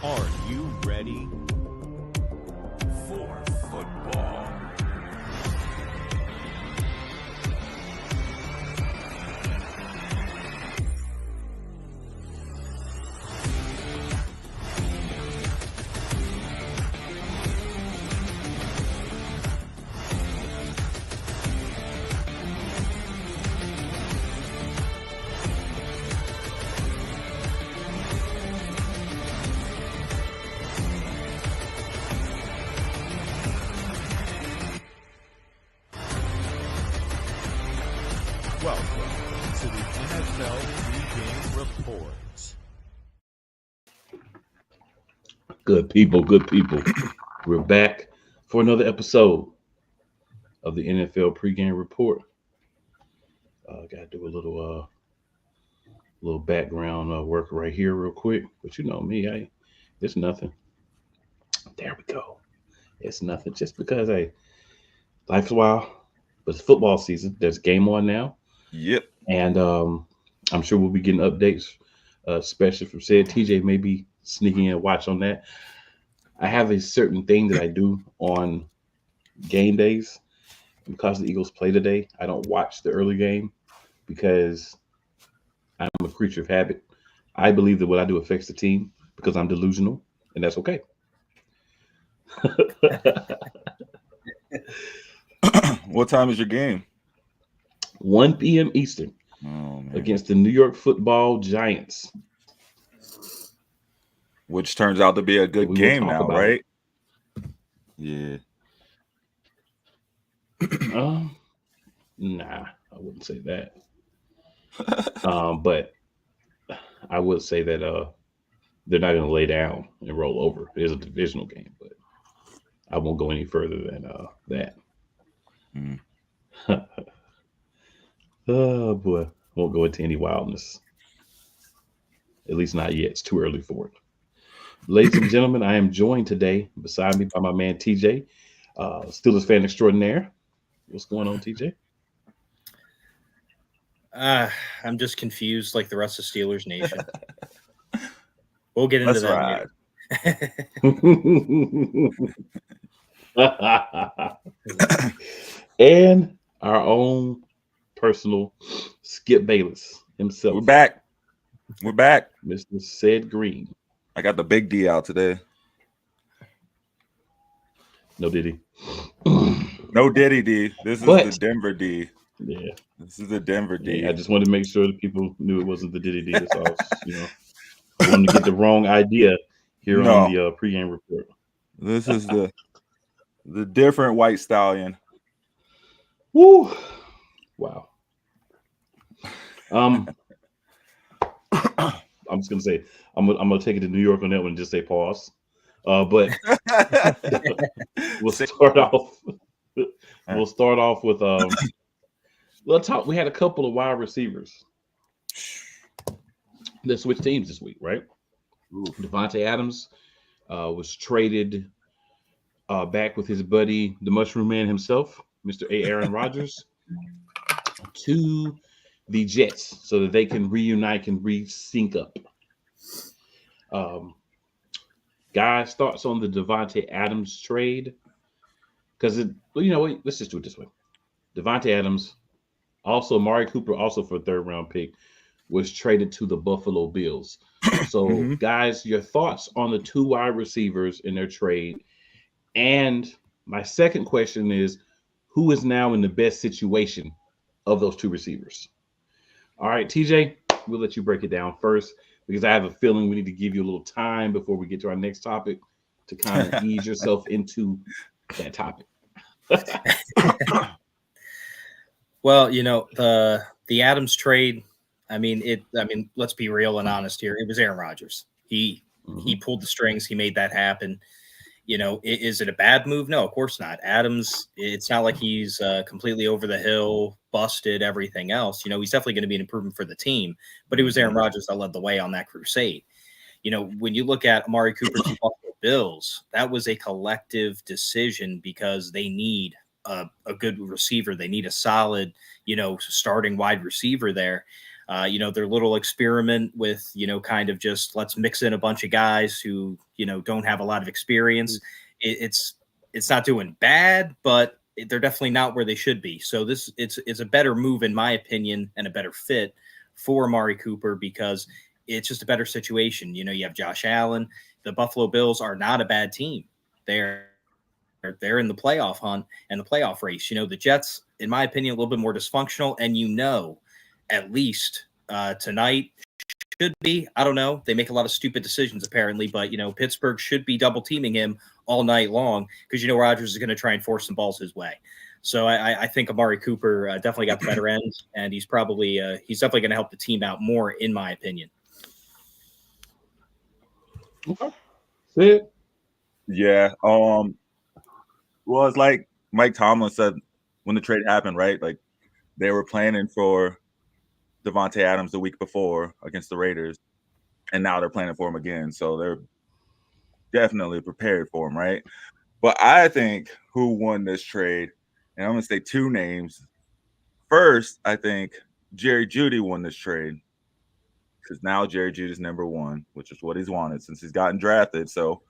Are you ready for football? Welcome to the NFL Pregame Report. Good people. We're back for another episode of the NFL Pregame Report. Got to do a little background work right here real quick. But you know me, it's nothing. There we go. It's nothing. Just because, life's wild. But it's football season. There's game on now. Yep. And I'm sure we'll be getting updates, especially from said TJ may be sneaking in a watch on that. I have a certain thing that I do on game days. Because the Eagles play today, I don't watch the early game because I'm a creature of habit. I believe that what I do affects the team because I'm delusional, and that's okay. What time is your game? 1 p.m. Eastern against the New York Football Giants. Which turns out to be a good game now, right? Yeah. Nah, I wouldn't say that. But I would say that they're not going to lay down and roll over. It is a divisional game, but I won't go any further than that. Oh boy, won't go into any wildness. At least not yet. It's too early for it. Ladies and gentlemen, I am joined today beside me by my man TJ, Steelers fan extraordinaire. What's going on, TJ? I'm just confused like the rest of Steelers Nation. We'll get into that later. And our own personal Skip Bayless himself. We're back. Mr. Said Green. I got the big D out today. No Diddy. No Diddy D. This is the Denver D. Yeah. This is the Denver D. Yeah, I just wanted to make sure that people knew it wasn't the Diddy D. That's all. I wanted to get the wrong idea here on the pregame report. This is the different white stallion. Woo! Wow. I'm just gonna say I'm gonna take it to New York on that one and just say pause. But we'll start off. We'll start off with let's talk. We had a couple of wide receivers that switched teams this week, right? Davante Adams was traded back with his buddy, the Mushroom Man himself, Mr. Aaron Rodgers, to the Jets so that they can reunite and re-sync up. Guys, thoughts on the Davante Adams trade? Because, let's just do it this way. Davante Adams, also Amari Cooper, also for a third-round pick, was traded to the Buffalo Bills. So, guys, your thoughts on the two wide receivers in their trade. And my second question is, who is now in the best situation of those two receivers? All right, TJ, we'll let you break it down first because I have a feeling we need to give you a little time before we get to our next topic to kind of ease yourself into that topic. Well, the Adams trade, let's be real and honest here. It was Aaron Rodgers. He pulled the strings. He made that happen. Is it a bad move? No, of course not. Adams, it's not like he's completely over the hill, busted, everything else. He's definitely going to be an improvement for the team, but it was Aaron Rodgers that led the way on that crusade. When you look at Amari Cooper to Buffalo Bills, that was a collective decision because they need a good receiver. They need a solid, starting wide receiver there. their little experiment with, kind of just let's mix in a bunch of guys who, don't have a lot of experience. It's not doing bad, but they're definitely not where they should be. So it's a better move, in my opinion, and a better fit for Amari Cooper because it's just a better situation. You have Josh Allen. The Buffalo Bills are not a bad team. They're in the playoff hunt and the playoff race. The Jets, in my opinion, a little bit more dysfunctional. And at least tonight should be, I don't know. They make a lot of stupid decisions apparently, but Pittsburgh should be double teaming him all night long because Rodgers is going to try and force some balls his way. So I think Amari Cooper definitely got the better end, and he's definitely going to help the team out more, in my opinion. Okay. See it? Yeah. Well, it's like Mike Tomlin said when the trade happened, right? Like they were planning for Davante Adams the week before against the Raiders, and now they're planning for him again. So they're definitely prepared for him, right? But I think who won this trade, and I'm going to say two names. First, I think Jerry Jeudy won this trade because now Jerry Jeudy's number one, which is what he's wanted since he's gotten drafted. So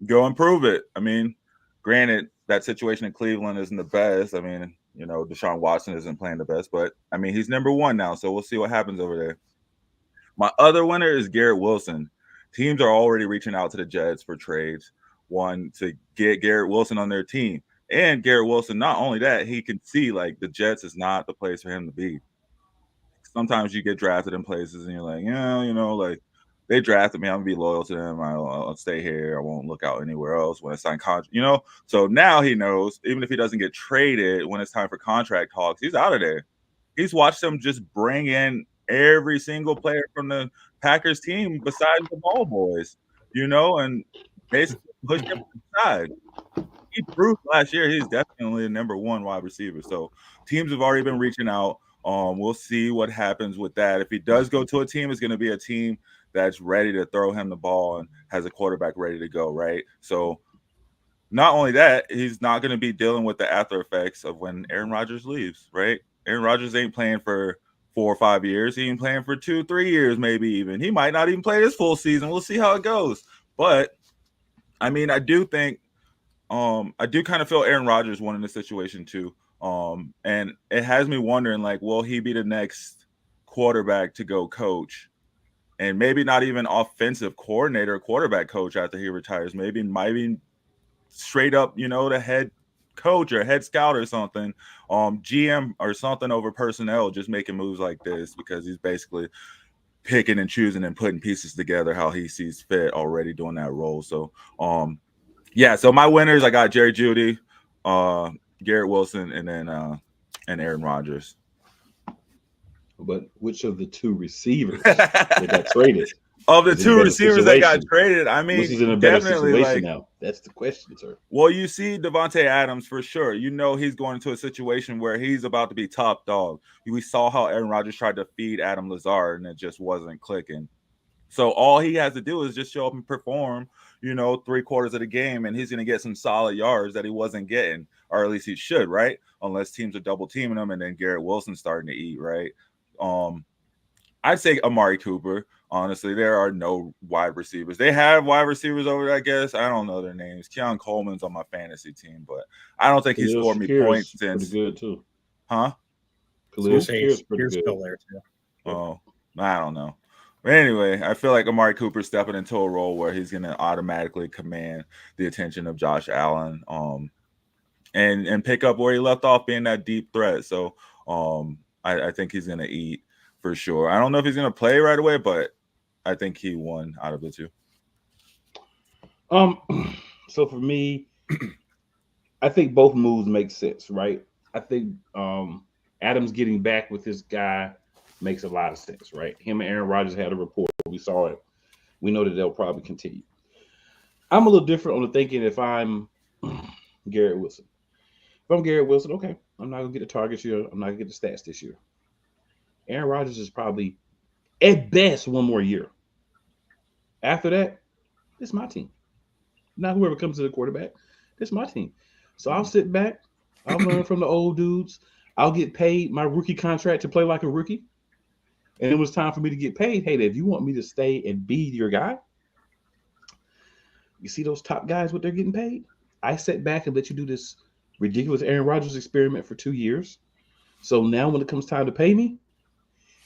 go and prove it. I mean, granted, that situation in Cleveland isn't the best. I mean, Deshaun Watson isn't playing the best, but I mean, he's number one now. So we'll see what happens over there. My other winner is Garrett Wilson. Teams are already reaching out to the Jets for trades, one to get Garrett Wilson on their team. And Garrett Wilson, not only that, he can see like the Jets is not the place for him to be. Sometimes you get drafted in places and you're like, like they drafted me, I'm gonna be loyal to them. I'll stay here. I won't look out anywhere else when I sign contract. So now he knows, even if he doesn't get traded when it's time for contract talks, he's out of there. He's watched them just bring in every single player from the Packers team besides the ball boys, and basically push him to the side. He proved last year he's definitely the number one wide receiver. So teams have already been reaching out. We'll see what happens with that. If he does go to a team, it's going to be a team that's ready to throw him the ball and has a quarterback ready to go, right? So not only that, he's not going to be dealing with the after effects of when Aaron Rodgers leaves, right? Aaron Rodgers ain't playing for 4 or 5 years. He ain't playing for 2, 3 years, maybe even. He might not even play this full season. We'll see how it goes. But, I mean, I do think I do kind of feel Aaron Rodgers won in this situation too. And it has me wondering, like, will he be the next quarterback to go coach? And maybe not even offensive coordinator or quarterback coach after he retires. Maybe straight up, the head coach or head scout or something, GM or something over personnel, just making moves like this because he's basically picking and choosing and putting pieces together how he sees fit, already doing that role. So, so my winners, I got Jerry Jeudy, Garrett Wilson, and then and Aaron Rodgers. But which of the two receivers that got traded? Of the two receivers that got traded, I mean, which is in a better situation now? That's the question, sir. Well, you see Davante Adams for sure. He's going into a situation where he's about to be top dog. We saw how Aaron Rodgers tried to feed Adam Lazard, and it just wasn't clicking. So all he has to do is just show up and perform, 3/4 of the game, and he's going to get some solid yards that he wasn't getting, or at least he should, right? Unless teams are double teaming him, and then Garrett Wilson's starting to eat, right? I'd say Amari Cooper. Honestly, there are no wide receivers. They have wide receivers over there, I guess. I don't know their names. Keon Coleman's on my fantasy team, but I don't think he's scored me points since. Pretty good too. Huh? Khalil Shakir's pretty good. Still there too. Oh, I don't know. But anyway, I feel like Amari Cooper's stepping into a role where he's going to automatically command the attention of Josh Allen, and pick up where he left off, being that deep threat. So, I think he's going to eat for sure. I don't know if he's going to play right away, but I think he won out of the two. So for me, I think both moves make sense, right? I think Adams getting back with his guy makes a lot of sense, right? Him and Aaron Rodgers had a rapport. We saw it. We know that they'll probably continue. I'm a little different on the thinking if I'm Garrett Wilson. If I'm Garrett Wilson, okay, I'm not going to get the targets here. I'm not going to get the stats this year. Aaron Rodgers is probably, at best, one more year. After that, it's my team. Not whoever comes to the quarterback. It's my team. So I'll sit back. I'll learn from the old dudes. I'll get paid my rookie contract to play like a rookie. and it was time for me to get paid. Hey, if you want me to stay and be your guy, you see those top guys, what they're getting paid? I sat back and let you do this ridiculous Aaron Rodgers experiment for 2 years. So now when it comes time to pay me,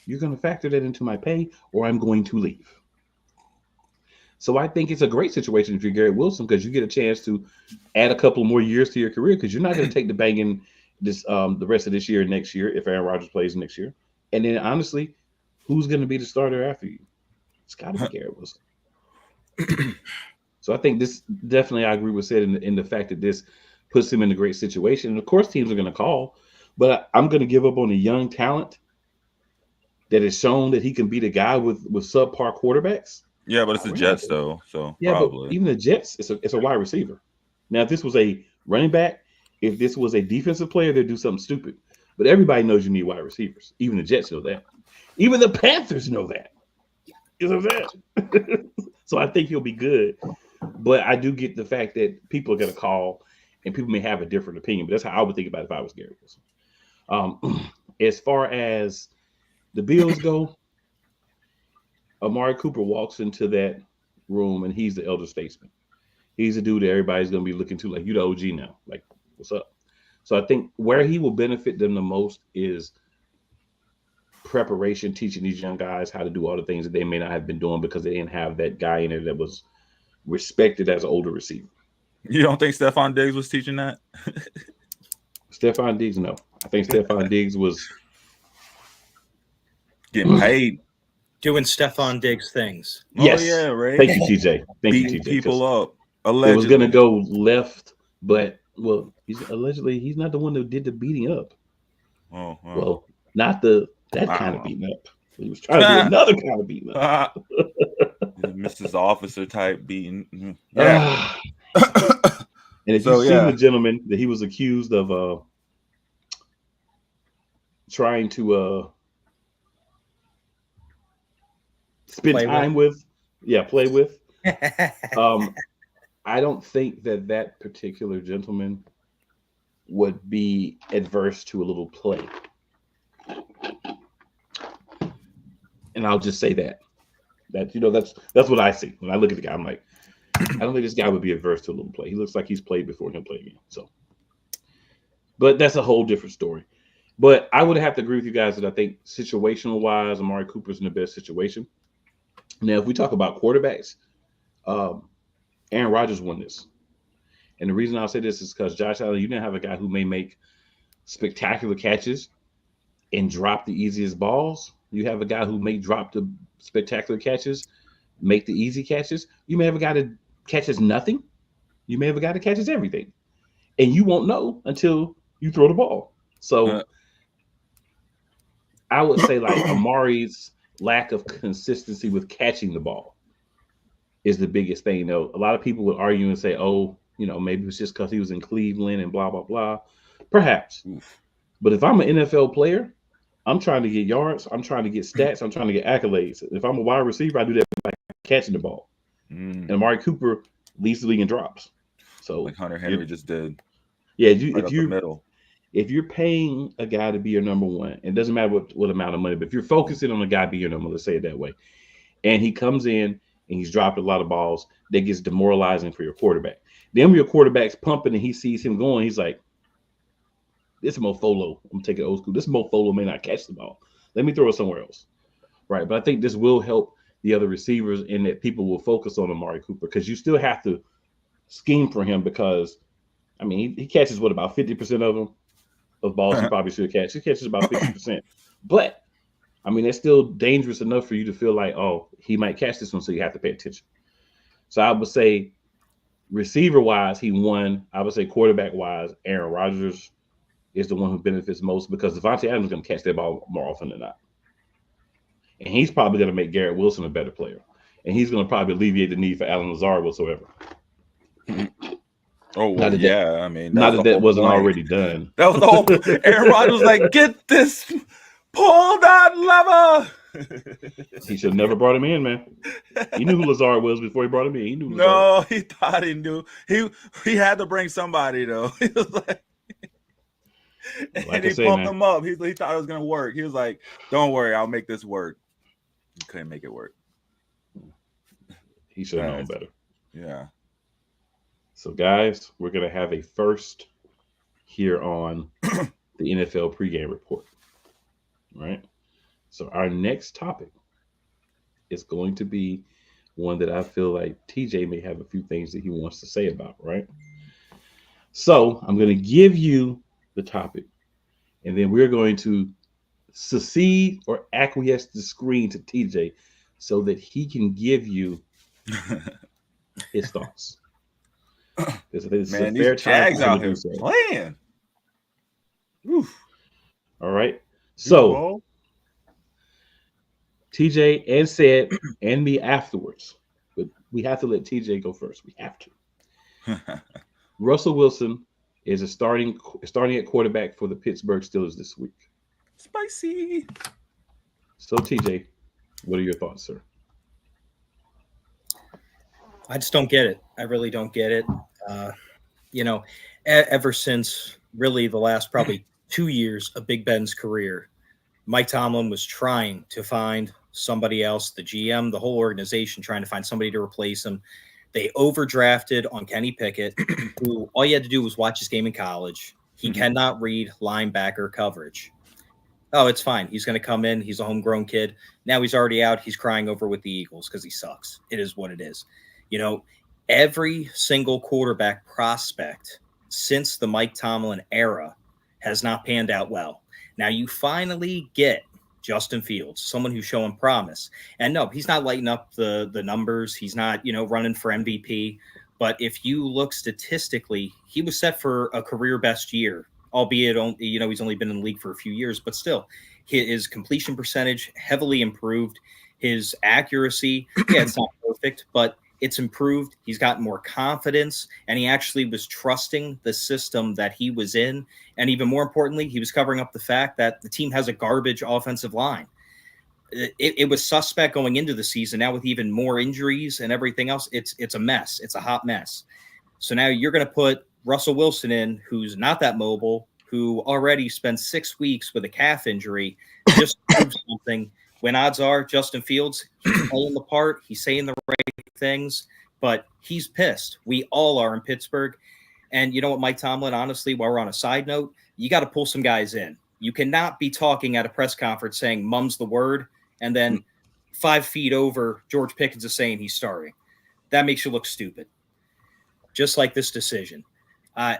you're going to factor that into my pay or I'm going to leave. So I think it's a great situation if you're Garrett Wilson because you get a chance to add a couple more years to your career because you're not going to take the banging this the rest of this year and next year if Aaron Rodgers plays next year. And then honestly, who's going to be the starter after you? It's got to be Garrett Wilson. So I think this definitely, I agree with Sid in the fact that this puts him in a great situation. And of course, teams are going to call, but I'm going to give up on a young talent that has shown that he can beat a guy with subpar quarterbacks. Yeah, but it's the Jets though, so yeah, probably. But even the Jets, it's a wide receiver. Now, if this was a running back, if this was a defensive player, they'd do something stupid. But everybody knows you need wide receivers. Even the Jets know that. Even the Panthers know that. You know what I'm saying? So I think he'll be good. But I do get the fact that people are going to call, and people may have a different opinion. But that's how I would think about it if I was Garrett Wilson. As far as the Bills go, Amari Cooper walks into that room, and he's the elder statesman. He's the dude that everybody's going to be looking to, like, you the OG now. Like, what's up? So I think where he will benefit them the most is preparation, teaching these young guys how to do all the things that they may not have been doing because they didn't have that guy in there that was respected as an older receiver. You don't think Stephon Diggs was teaching that? Stephon Diggs, no. I think Stephon Diggs was getting paid. Doing Stephon Diggs things. Yes. Oh, yeah, right. Thank you, TJ. Beating people up. Allegedly. It was going to go left, but, well, he's not the one that did the beating up. Oh. Well, not that kind of beating up. He was trying to do another kind of beating up. Mrs. Officer type beating. Yeah. And if you've seen the gentleman that he was accused of trying to spend time with, play with. I don't think that particular gentleman would be adverse to a little play. And I'll just say that that's what I see when I look at the guy. I'm like, I don't think this guy would be adverse to a little play. He looks like he's played before he'll play again. So, but that's a whole different story. But I would have to agree with you guys that I think situational wise, Amari Cooper's in the best situation. Now, if we talk about quarterbacks, Aaron Rodgers won this. And the reason I'll say this is because Josh Allen, you didn't have a guy who may make spectacular catches and drop the easiest balls. You have a guy who may drop the spectacular catches, make the easy catches. You may have a guy that catches nothing. You may have a guy that catches everything. And you won't know until you throw the ball. So I would say like Amari's lack of consistency with catching the ball is the biggest thing. Though a lot of people would argue and say, oh, maybe it's just because he was in Cleveland and blah, blah, blah. Perhaps. But if I'm an NFL player, I'm trying to get yards. I'm trying to get stats. I'm trying to get accolades. If I'm a wide receiver, I do that by catching the ball. And Amari Cooper leads the league in drops. So like Hunter Henry just did. Yeah, if you're paying a guy to be your number one, it doesn't matter what amount of money, but if you're focusing on a guy be your number, let's say it that way, and he comes in and he's dropped a lot of balls, that gets demoralizing for your quarterback. Then when your quarterback's pumping and he sees him going, he's like, this Mofolo, I'm taking old school. This Mofolo may not catch the ball. Let me throw it somewhere else. Right. But I think this will help the other receivers in that people will focus on Amari Cooper because you still have to scheme for him because, I mean, he catches about 50% of them of balls he probably should catch. He catches about 50%. But, I mean, that's still dangerous enough for you to feel like, oh, he might catch this one, so you have to pay attention. So I would say receiver-wise, he won. I would say quarterback-wise, Aaron Rodgers is the one who benefits most because Davante Adams is going to catch that ball more often than not. And he's probably going to make Garrett Wilson a better player. And he's going to probably alleviate the need for Allen Lazard whatsoever. Oh, well, yeah. I mean, not that wasn't already done. That was the whole Aaron Rodgers was like, get this, pull that lever. He should have never brought him in, man. He knew who Lazard was before he brought him in. He knew Lazard. No, he thought he knew. He had to bring somebody, though. He was like, and he pumped him up. He thought it was going to work. He was like, don't worry, I'll make this work. You couldn't make it work. He should have known better. Yeah. So, guys, we're going to have a first here on the NFL Pregame Report. Right? So, our next topic is going to be one that I feel like TJ may have a few things that he wants to say about, right? So, I'm going to give you the topic, and then we're going to secede or acquiesce the screen to TJ so that he can give you his thoughts. Man, these Jags out here playing. Oof. All right. So, TJ and said, and me afterwards. But we have to let TJ go first. We have to. Russell Wilson is starting at quarterback for the Pittsburgh Steelers this week. Spicy. So, TJ, what are your thoughts, sir? I just don't get it. I really don't get it. Ever since really the last probably 2 years of Big Ben's career, Mike Tomlin was trying to find somebody else, the GM, the whole organization, trying to find somebody to replace him. They overdrafted on Kenny Pickett, who all you had to do was watch his game in college. He cannot read linebacker coverage. Oh, it's fine. He's going to come in. He's a homegrown kid. Now he's already out. He's crying over with the Eagles because he sucks. It is what it is. Every single quarterback prospect since the Mike Tomlin era has not panned out well. Now you finally get Justin Fields, someone who's showing promise. And no, he's not lighting up the numbers. He's not, running for MVP. But if you look statistically, he was set for a career best year, albeit, he's only been in the league for a few years, but still his completion percentage heavily improved. His accuracy, it's not perfect, but it's improved. He's gotten more confidence, and he actually was trusting the system that he was in. And even more importantly, he was covering up the fact that the team has a garbage offensive line. It was suspect going into the season. Now with even more injuries and everything else, it's a mess. It's a hot mess. So now you're going to put Russell Wilson in, who's not that mobile, who already spent 6 weeks with a calf injury, just to prove something. When odds are Justin Fields, he's playing the part, he's saying the right things, but he's pissed. We all are in Pittsburgh. And you know what, Mike Tomlin, honestly, while we're on a side note, you got to pull some guys in. You cannot be talking at a press conference saying mum's the word, and then 5 feet over, George Pickens is saying he's starting. That makes you look stupid. Just like this decision. I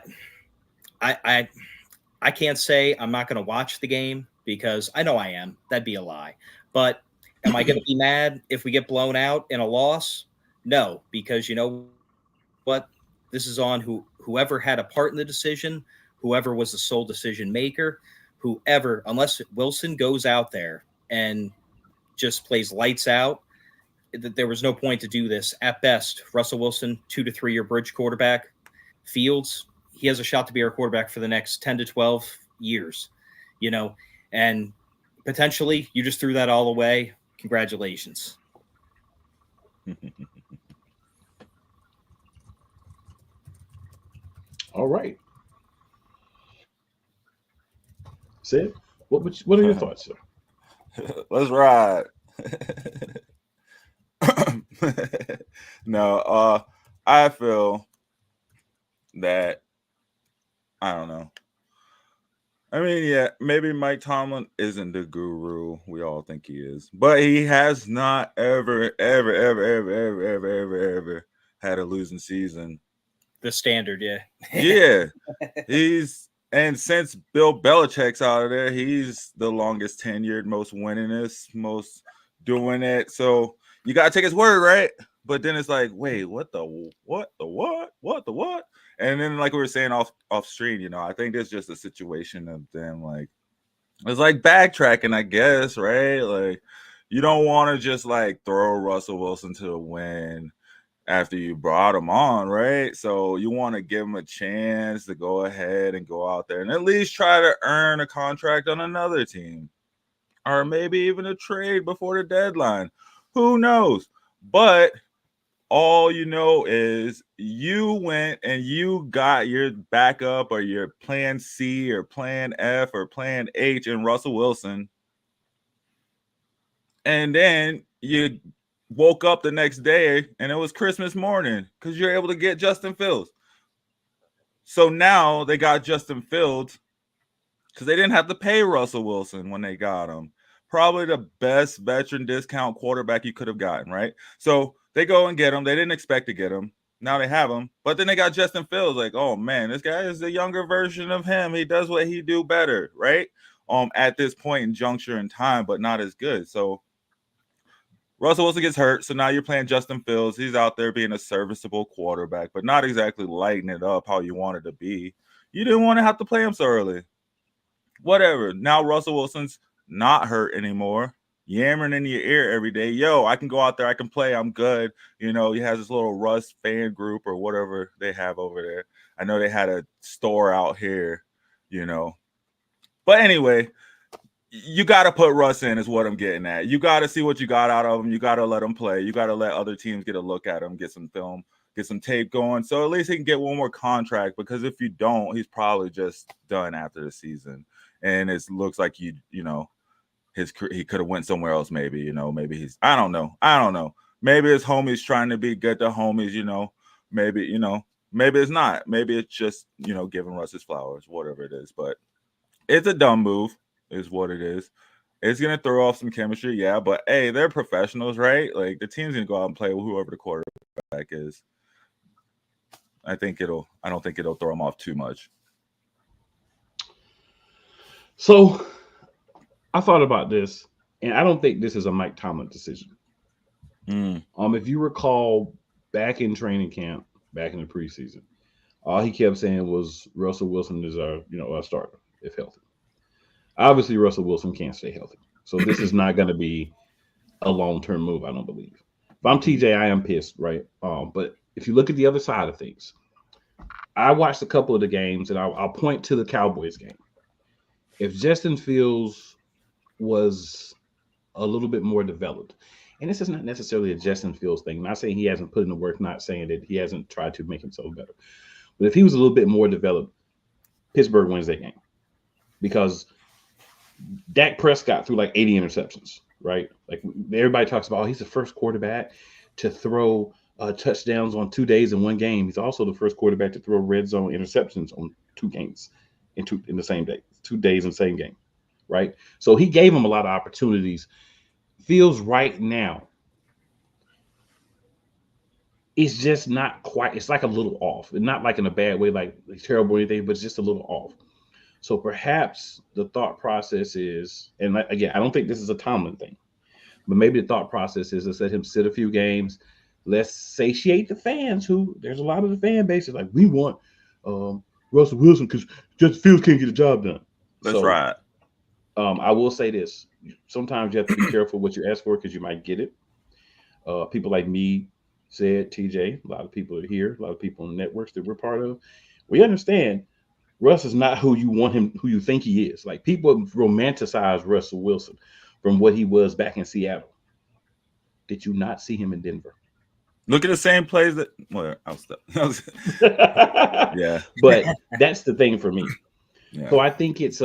can't say I'm not going to watch the game because I know I am. That'd be a lie. But am I going to be mad if we get blown out in a loss? No, because you know what? This is on whoever had a part in the decision, whoever was the sole decision maker, whoever, unless Wilson goes out there and just plays lights out, there was no point to do this. At best, Russell Wilson, 2 to 3 year bridge quarterback. Fields, he has a shot to be our quarterback for the next 10 to 12 years, and potentially you just threw that all away. Congratulations. All right. Sid, what are your thoughts, sir? Let's ride. No, I feel that I don't know. I mean, yeah, maybe Mike Tomlin isn't the guru we all think he is, but he has not ever had a losing season. The standard, yeah. Yeah. And since Bill Belichick's out of there, he's the longest tenured, most winningest, most doing it. So you gotta take his word, right? But then it's like, wait, what the what? And then, like we were saying off stream, I think there's just a situation of them, like, it's like backtracking, I guess, right? Like, you don't want to just like throw Russell Wilson to a win after you brought him on, right? So you want to give him a chance to go ahead and go out there and at least try to earn a contract on another team, or maybe even a trade before the deadline. Who knows? But all you know is you went and you got your backup or your plan C or plan F or plan H in Russell Wilson. and then you woke up the next day and it was Christmas morning because you're able to get Justin Fields. So now they got Justin Fields because they didn't have to pay Russell Wilson when they got him. Probably the best veteran discount quarterback you could have gotten, right? So they go and get him. They didn't expect to get him. Now they have him. But then they got Justin Fields. Like, oh, man, this guy is the younger version of him. He does what he do better, right? At this point in juncture in time, but not as good. So Russell Wilson gets hurt. So now you're playing Justin Fields. He's out there being a serviceable quarterback, but not exactly lighting it up how you want it to be. You didn't want to have to play him so early. Whatever. Now Russell Wilson's not hurt anymore, yammering in your ear every day. Yo, I can go out there. I can play. I'm good. He has this little Russ fan group or whatever they have over there. I know they had a store out here, But anyway, you got to put Russ in is what I'm getting at. You got to see what you got out of him. You got to let him play. You got to let other teams get a look at him, get some film, get some tape going. So at least he can get one more contract, because if you don't, he's probably just done after the season. And it looks like he could have went somewhere else. Maybe, maybe he's, I don't know. Maybe his homie's trying to be good to homies, maybe, maybe it's not. Maybe it's just, giving Russ his flowers, whatever it is. But it's a dumb move is what it is. It's going to throw off some chemistry. Yeah. But hey, they're professionals, right? Like, the team's going to go out and play with whoever the quarterback is. I don't think it'll throw them off too much. So I thought about this, and I don't think this is a Mike Tomlin decision. If you recall, back in training camp, back in the preseason, all he kept saying was Russell Wilson is our starter if healthy. Obviously, Russell Wilson can't stay healthy, so this is not going to be a long-term move, I don't believe. If I'm TJ, I am pissed, right? But if you look at the other side of things, I watched a couple of the games, and I'll point to the Cowboys game. If Justin Fields was a little bit more developed, and this is not necessarily a Justin Fields thing, not saying he hasn't put in the work, not saying that he hasn't tried to make himself better, but if he was a little bit more developed, Pittsburgh wins that game, because Dak Prescott threw like 80 interceptions, right? Like, everybody talks about, he's the first quarterback to throw touchdowns on 2 days in one game. He's also the first quarterback to throw red zone interceptions on 2 games in the same day, 2 days in the same game, right? So he gave him a lot of opportunities. Feels right now, it's just not quite, it's like a little off. And not like in a bad way, like terrible or anything, but it's just a little off. So perhaps the thought process is, and again, I don't think this is a Tomlin thing, but maybe the thought process is to let him sit a few games. Let's satiate the fans, who there's a lot of the fan base is like, we want Russell Wilson because Justin Fields can't get the job done. That's right. I will say this. Sometimes you have to be careful what you ask for, because you might get it. People like me said, TJ, a lot of people are here, a lot of people on the networks that we're part of. We understand Russ is not who you want him, who you think he is. Like, people romanticize Russell Wilson from what he was back in Seattle. Did you not see him in Denver? Look at the same plays that. Well, yeah, but that's the thing for me. Yeah. So I think it's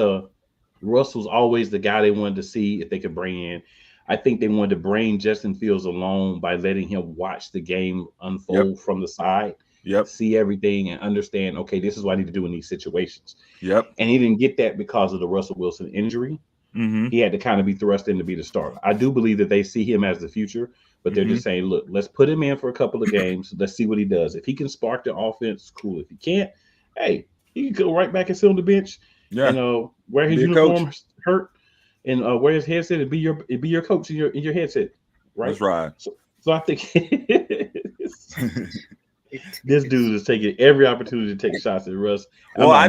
Russell's always the guy they wanted to see if they could bring in. I think they wanted to bring Justin Fields alone by letting him watch the game unfold from the side. See everything and understand, okay, this is what I need to do in these situations. And he didn't get that because of the Russell Wilson injury. He had to kind of be thrust in to be the starter. I do believe that they see him as the future, but they're just saying, look, let's put him in for a couple of games. Let's see what he does. If he can spark the offense, cool. If he can't, hey, he can go right back and sit on the bench and wear his uniform hurt and wear his headset and be your coach in your headset. Right. That's right. So I think this dude is taking every opportunity to take shots at Russ. Well, I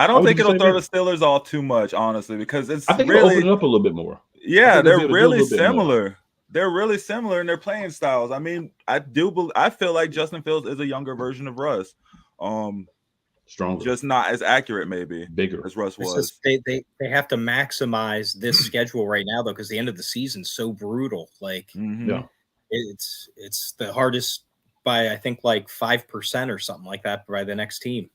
don't think it'll throw the Steelers off too much, honestly, because I think it'll open it up a little bit more. Yeah, they're really similar. They're really similar in their playing styles. I mean, I feel like Justin Fields is a younger version of Russ. Stronger, just not as accurate, maybe bigger as Russ was. They have to maximize this schedule right now, though, because the end of the season's so brutal. Like, it's the hardest by, I think, like 5% or something like that by the next team.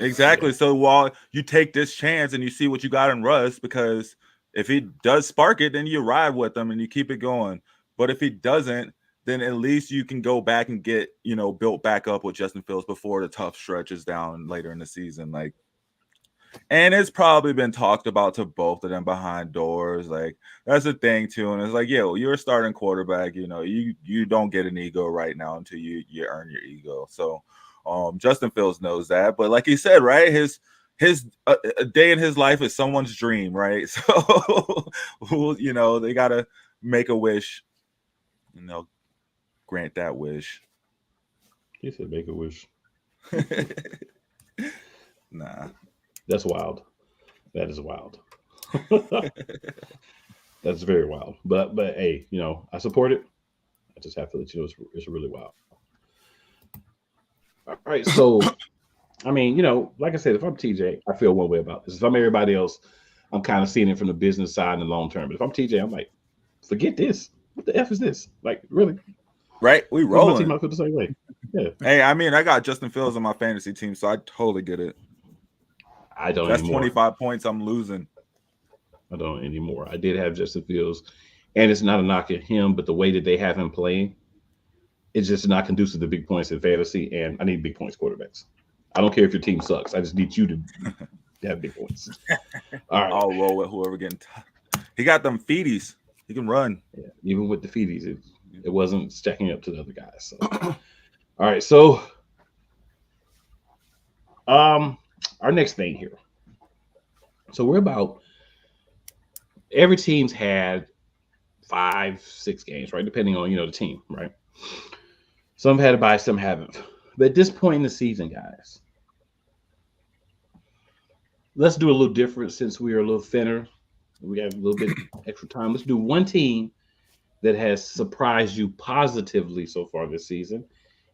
Exactly. So while you take this chance and you see what you got in Russ, because If he does spark it, then you ride with him and you keep it going. But if he doesn't, then at least you can go back and get, built back up with Justin Fields before the tough stretches down later in the season. Like, and it's probably been talked about to both of them behind doors. Like, that's the thing too. And it's like, you're a starting quarterback. You don't get an ego right now until you earn your ego. So Justin Fields knows that. But like he said, right, his a day in his life is someone's dream, right? So they gotta make a wish, and they'll grant that wish. He said make a wish. Nah. That's wild. That is wild. That's very wild. But hey, I support it. I just have to let you know it's really wild. All right, so I mean, like I said, if I'm TJ, I feel one way about this. If I'm everybody else, I'm kind of seeing it from the business side and the long term. But if I'm TJ, I'm like, forget this. What the F is this? Like, really? Right? We rolling. My team, I feel the same way. Yeah. Hey, I mean, I got Justin Fields on my fantasy team, so I totally get it. I don't That's anymore. 25 points I'm losing. I don't anymore. I did have Justin Fields, and it's not a knock at him, but the way that they have him playing, it's just not conducive to big points in fantasy, and I need big points quarterbacks. I don't care if your team sucks. I just need you to have big points. All right. I'll roll with whoever getting he got them feeties. He can run. Yeah, even with the feeties, it wasn't stacking up to the other guys. So. All right, so our next thing here. So we're about every team's had 5-6 games, right? Depending on the team, right? Some have had a bye, some haven't. But at this point in the season, guys, let's do a little different since we are a little thinner. We have a little bit extra time. Let's do one team that has surprised you positively so far this season,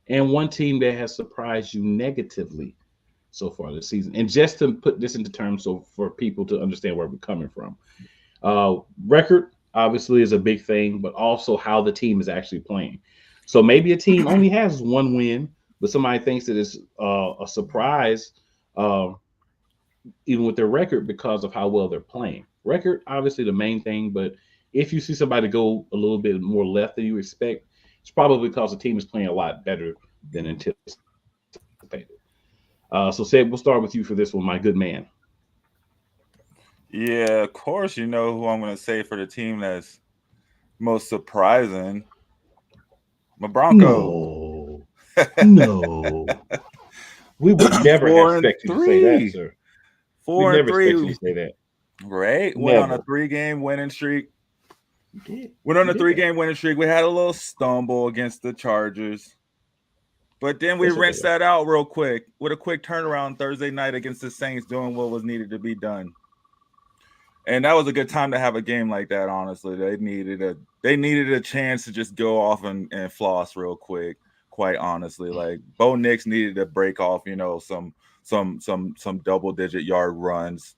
and one team that has surprised you negatively so far this season. And just to put this into terms so for people to understand where we're coming from. Record, obviously, is a big thing, but also how the team is actually playing. So maybe a team only has one win, but somebody thinks that it's a surprise, even with their record, because of how well they're playing. Record, obviously, the main thing, but if you see somebody go a little bit more left than you expect, it's probably because the team is playing a lot better than anticipated. So, Seb, we'll start with you for this one, my good man. Yeah, of course, you know who I'm going to say for the team that's most surprising. My Broncos. No. We would never expect you to say that, sir. 4-3. Expect you to say that. Right? Went on a 3-game winning streak. Went on a 3-game winning streak. We had a little stumble against the Chargers. But then we rinsed that out real quick with a quick turnaround Thursday night against the Saints, doing what was needed to be done. And that was a good time to have a game like that, honestly. They needed a chance to just go off and floss real quick, quite honestly. Like Bo Nix needed to break off, some double-digit yard runs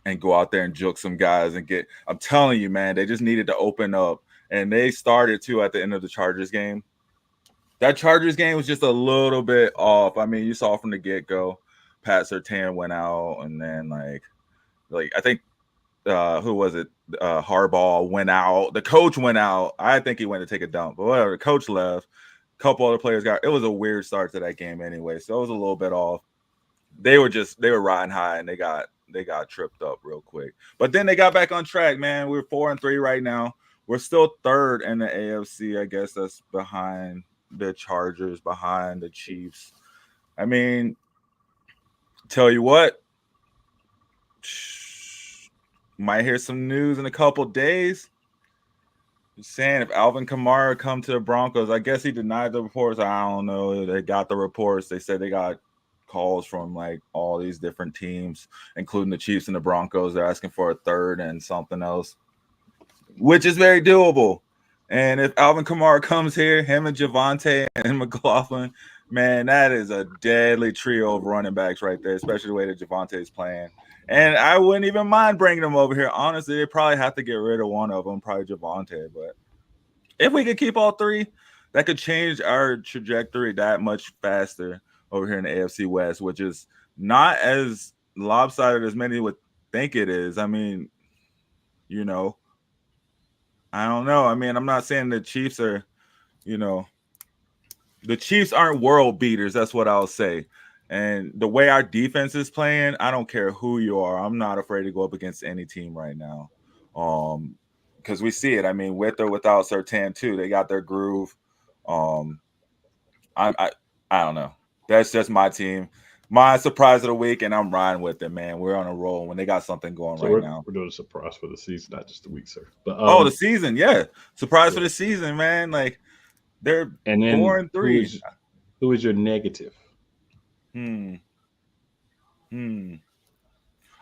and go out there and juke some guys and get – I'm telling you, man, they just needed to open up. And they started, too, at the end of the Chargers game. That Chargers game was just a little bit off. I mean, you saw from the get-go, Pat Surtain went out, and then, like I think who was it? Harbaugh went out. The coach went out. I think he went to take a dump, but whatever. The coach left. A couple other players got – it was a weird start to that game anyway, so it was a little bit off. They were riding high, and they got tripped up real quick. But then they got back on track, man. We're 4-3 right now. We're still third in the AFC. I guess that's behind the Chargers, behind the Chiefs. I mean, tell you what, might hear some news in a couple days. Just saying, if Alvin Kamara come to the Broncos, I guess he denied the reports. I don't know. They got the reports. They said they got calls from like all these different teams, including the Chiefs and the Broncos. They're asking for a third and something else, which is very doable. And if Alvin Kamara comes here, him and Javonte and McLaughlin, man, that is a deadly trio of running backs right there, especially the way that Javonte is playing. And I wouldn't even mind bringing them over here. Honestly, they probably have to get rid of one of them, probably Javonte. But if we could keep all three, that could change our trajectory that much faster over here in the AFC West, which is not as lopsided as many would think it is. I mean, you know, I don't know. I mean, I'm not saying the Chiefs are, the Chiefs aren't world beaters. That's what I'll say. And the way our defense is playing, I don't care who you are. I'm not afraid to go up against any team right now. Because we see it. I mean, with or without Surtain too, they got their groove. I don't know. That's just my team. My surprise of the week, and I'm riding with it, man. We're on a roll when they got something going now. We're doing a surprise for the season, not just the week, sir. But the season, yeah. Surprise for the season, man. Like they're 4-3. Who is your negative? I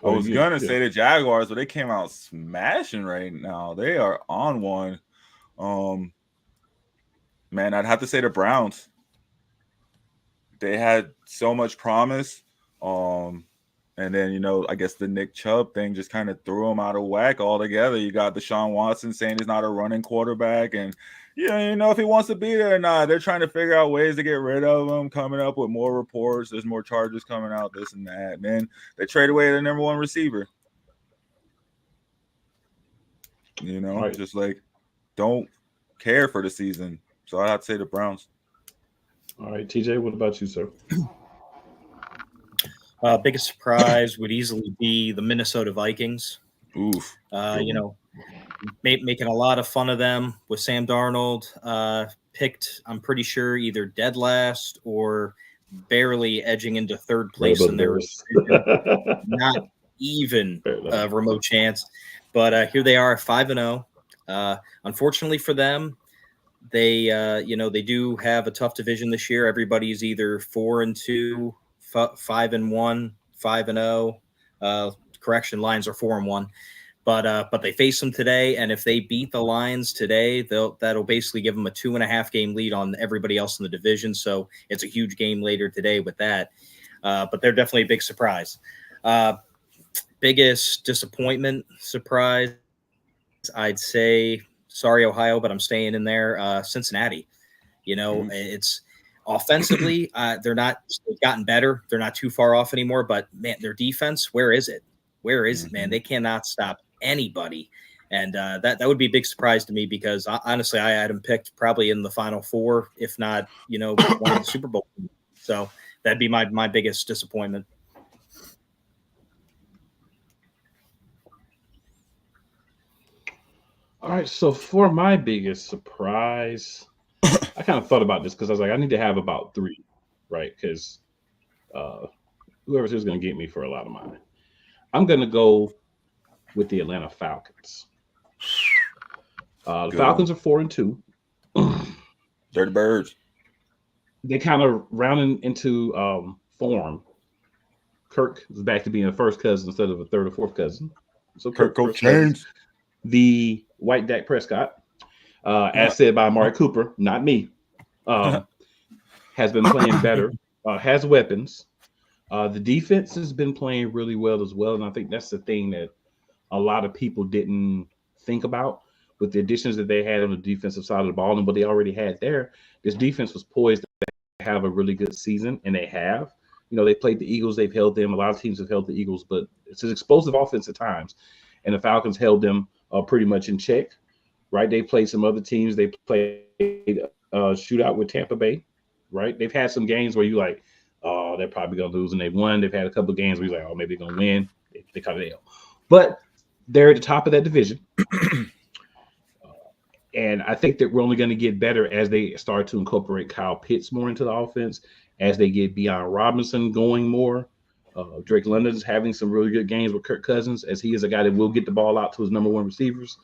was gonna say the Jaguars, but they came out smashing right now. They are on one. Man, I'd have to say the Browns. They had so much promise. And then, I guess the Nick Chubb thing just kind of threw him out of whack altogether. You got Deshaun Watson saying he's not a running quarterback. And, if he wants to be there or not. They're trying to figure out ways to get rid of him, coming up with more reports. There's more charges coming out, this and that. And then they trade away the number one receiver. Right. Just like don't care for the season. So I'd have to say the Browns. All right, TJ, what about you, sir? Biggest surprise would easily be the Minnesota Vikings. Oof. Making a lot of fun of them with Sam Darnold. Picked, I'm pretty sure, either dead last or barely edging into third place in their not even a remote chance. But here they are, 5-0. Unfortunately for them, they do have a tough division this year. Everybody's either 4-2, 5-1, 5-0. Correction, Lions are 4-1. But they face them today, and if they beat the Lions today, that'll basically give them a 2.5 game lead on everybody else in the division. So it's a huge game later today with that. But they're definitely a big surprise. Biggest disappointment surprise, I'd say. Sorry, Ohio, but I'm staying in there. Cincinnati. It's offensively, they've gotten better. They're not too far off anymore. But man, their defense, where is it? Where is it, man? They cannot stop anybody. And that would be a big surprise to me because honestly, I had them picked probably in the Final Four, if not, one of the Super Bowl. So that'd be my biggest disappointment. All right, so for my biggest surprise, I kind of thought about this because I was like, I need to have about 3, right? Because whoever's who's going to get me for a lot of mine. I'm going to go with the Atlanta Falcons. The Falcons are 4-2. Dirty Birds. They kind of rounding into form. Kirk is back to being a first cousin instead of a third or fourth cousin. So Kirk James. The white Dak Prescott, as said by Amari Cooper, not me, has been playing better, has weapons. The defense has been playing really well as well. And I think that's the thing that a lot of people didn't think about with the additions that they had on the defensive side of the ball and what they already had there. This defense was poised to have a really good season, and they have. They played the Eagles. They've held them. A lot of teams have held the Eagles, but it's an explosive offense at times. And the Falcons held them pretty much in check, right? They played some other teams. They played shootout with Tampa Bay, right? They've had some games where you like, oh, they're probably going to lose, and they've won. They've had a couple of games where you're like, oh, maybe they're going to win. They cut it out. But they're at the top of that division. And I think that we're only going to get better as they start to incorporate Kyle Pitts more into the offense, as they get Bijan Robinson going more. Drake London's having some really good games with Kirk Cousins, as he is a guy that will get the ball out to his number one receivers.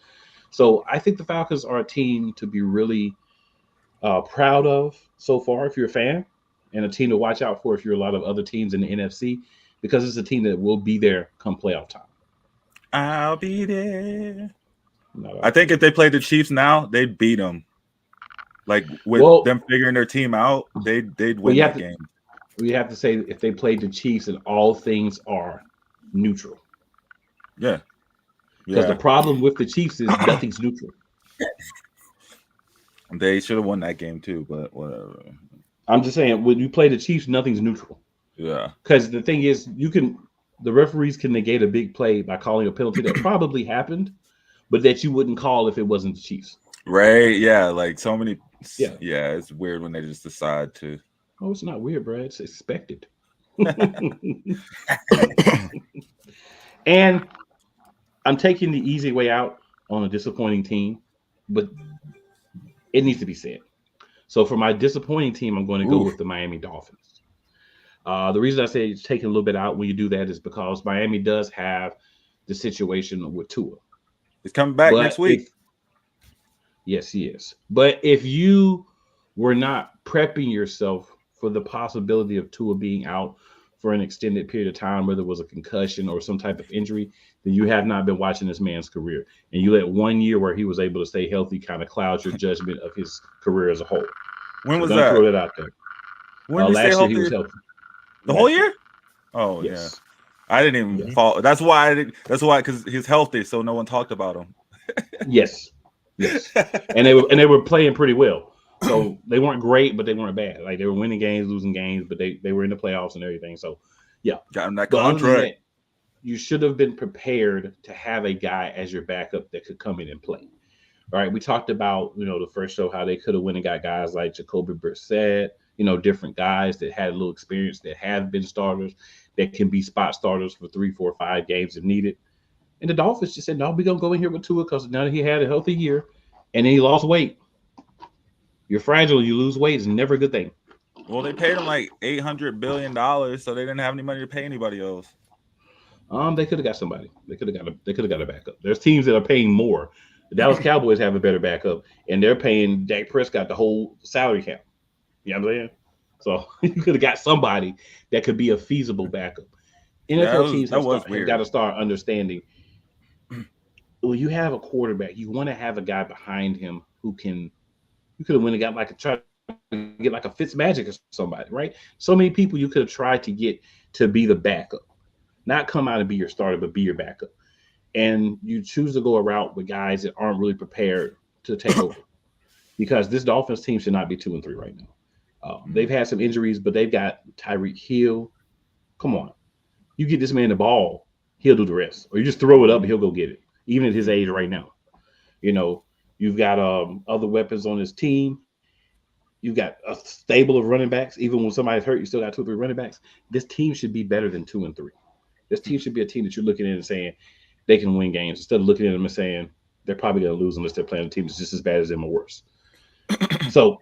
So I think the Falcons are a team to be really proud of so far if you're a fan, and a team to watch out for if you're a lot of other teams in the NFC, because it's a team that will be there come playoff time. I'll be there. I think if they played the Chiefs now, they'd beat them. Like with them figuring their team out, they'd win that game. We have to say if they played the Chiefs and all things are neutral. Yeah. Because the problem with the Chiefs is nothing's neutral. They should have won that game too, but whatever. I'm just saying, when you play the Chiefs, nothing's neutral. Yeah. Because the thing is, the referees can negate a big play by calling a penalty that probably happened, but that you wouldn't call if it wasn't the Chiefs. Right? Yeah, like so many. Yeah. Yeah, it's weird when they just decide to. Oh, it's not weird, bro. It's expected. And I'm taking the easy way out on a disappointing team, but it needs to be said. So for my disappointing team, I'm going to go with the Miami Dolphins. The reason I say it's taking a little bit out when you do that is because Miami does have the situation with Tua. He's coming back next week. Yes, he is. But if you were not prepping yourself for the possibility of Tua being out for an extended period of time, whether it was a concussion or some type of injury, then you have not been watching this man's career. And you let 1 year where he was able to stay healthy kind of cloud your judgment of his career as a whole. When was that? Throw that out there. Last year he was healthy. The whole year? Oh, yes. Yeah. I didn't even follow. That's why because he's healthy, so no one talked about him. Yes. And they were playing pretty well. So they weren't great, but they weren't bad. Like they were winning games, losing games, but they were in the playoffs and everything. So yeah. Got him that contract. You should have been prepared to have a guy as your backup that could come in and play. All right. We talked about, the first show, how they could have went and got guys like Jacoby Brissett, different guys that had a little experience, that have been starters, that can be spot starters for 3, 4, 5 games if needed. And the Dolphins just said, no, we're going to go in here with Tua because now that he had a healthy year and then he lost weight. You're fragile. You lose weight is never a good thing. Well, they paid him like $800 billion, so they didn't have any money to pay anybody else. They could have got somebody. They could have got a backup. There's teams that are paying more. The Dallas Cowboys have a better backup, and they're paying Dak Prescott the whole salary cap. You know what I'm saying? So you could have got somebody that could be a feasible backup. NFL teams have got to start understanding. Well, you have a quarterback. You want to have a guy behind him who can. You could have went and got try to get like a Fitzmagic or somebody, right? So many people you could have tried to get to be the backup, not come out and be your starter, but be your backup. And you choose to go a route with guys that aren't really prepared to take over, because this Dolphins team should not be 2-3 right now. They've had some injuries, but they've got Tyreek Hill. Come on, you get this man the ball, he'll do the rest, or you just throw it up and he'll go get it, even at his age right now. You've got other weapons on his team. You've got a stable of running backs. Even when somebody's hurt, you still got 2 or 3 running backs. This team should be better than 2-3. This team should be a team that you're looking at and saying they can win games, instead of looking at them and saying they're probably going to lose unless they're playing a team that's just as bad as them or worse. So,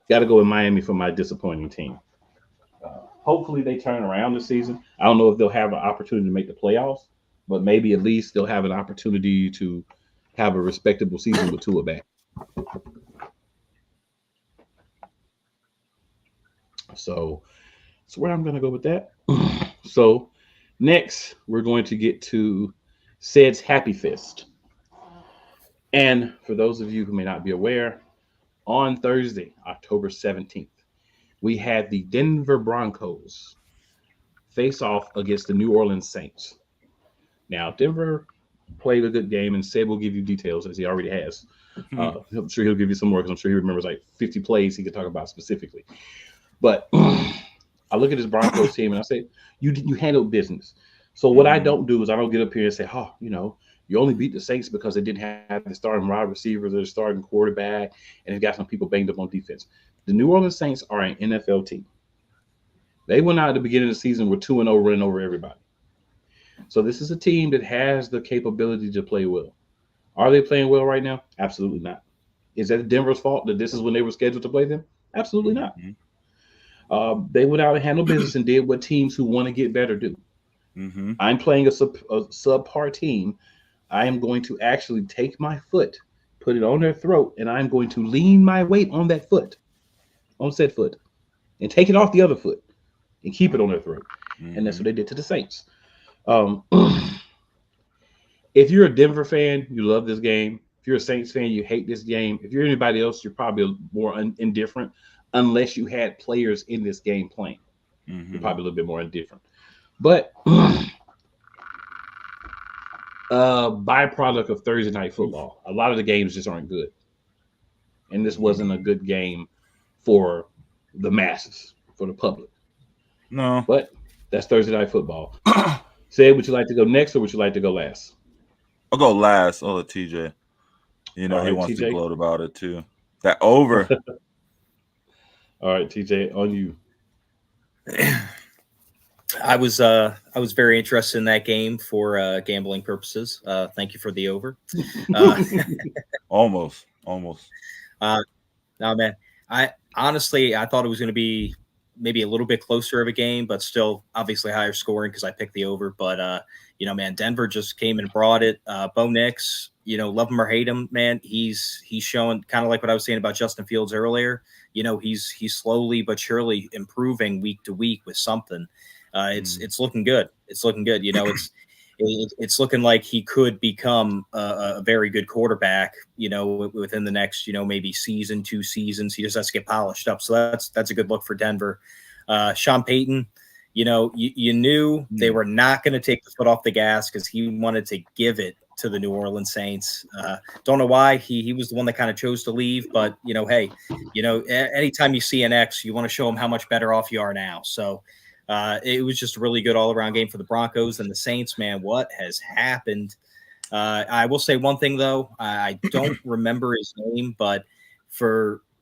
got to go with Miami for my disappointing team. Hopefully, they turn around this season. I don't know if they'll have an opportunity to make the playoffs, but maybe at least they'll have an opportunity to have a respectable season with Tua back. So that's where I'm going to go with that. So next, we're going to get to Ced's Happy Fist. And for those of you who may not be aware, on Thursday, October 17th, we had the Denver Broncos face off against the New Orleans Saints. Now, Denver played a good game, and Ced will give you details, as he already has. I'm sure he'll give you some more, because I'm sure he remembers like 50 plays he could talk about specifically. But I look at this Broncos team, and I say, you handled business. So what I don't do is I don't get up here and say, you only beat the Saints because they didn't have the starting wide receivers, or the starting quarterback, and they've got some people banged up on defense. The New Orleans Saints are an NFL team. They went out at the beginning of the season with 2-0 running over everybody. So this is a team that has the capability to play well. Are they playing well right now? Absolutely not. Is that Denver's fault that this is when they were scheduled to play them? Absolutely not. They went out and handled business and did what teams who want to get better do. I'm playing a subpar team. I am going to actually take my foot, put it on their throat, and I'm going to lean my weight on that foot, on said foot, and take it off the other foot and keep it on their throat. And that's what they did to the Saints. If you're a Denver fan, you love this game. If you're a Saints fan, you hate this game. If you're anybody else, you're probably more indifferent, unless you had players in this game playing. You're probably a little bit more indifferent. But byproduct of Thursday night football, a lot of the games just aren't good. And this wasn't a good game for the masses, for the public. No. But that's Thursday night football. Say, would you like to go next or would you like to go last? I'll go last. I'll let TJ. You know, All he right, wants to TJ. gloat about it too. That over. All right, TJ, on you. I was very interested in that game for gambling purposes. Thank you for the over. Almost. No, man. I honestly I thought it was going to be maybe a little bit closer of a game, but still obviously higher scoring because I picked the over. But man, Denver just came and brought it. Bo Nix, love him or hate him, man. He's showing kind of like what I was saying about Justin Fields earlier. He's slowly but surely improving week to week with something. It's looking good. It's looking good. It's looking like he could become a very good quarterback, within the next, maybe season, 2 seasons. He just has to get polished up. So that's a good look for Denver. Sean Payton, you knew they were not going to take the foot off the gas because he wanted to give it to the New Orleans Saints. Don't know why he was the one that kind of chose to leave, but hey, anytime you see an X, you want to show them how much better off you are now. So it was just a really good all-around game for the Broncos and the Saints, man. What has happened? I will say one thing, though. I don't remember his name, but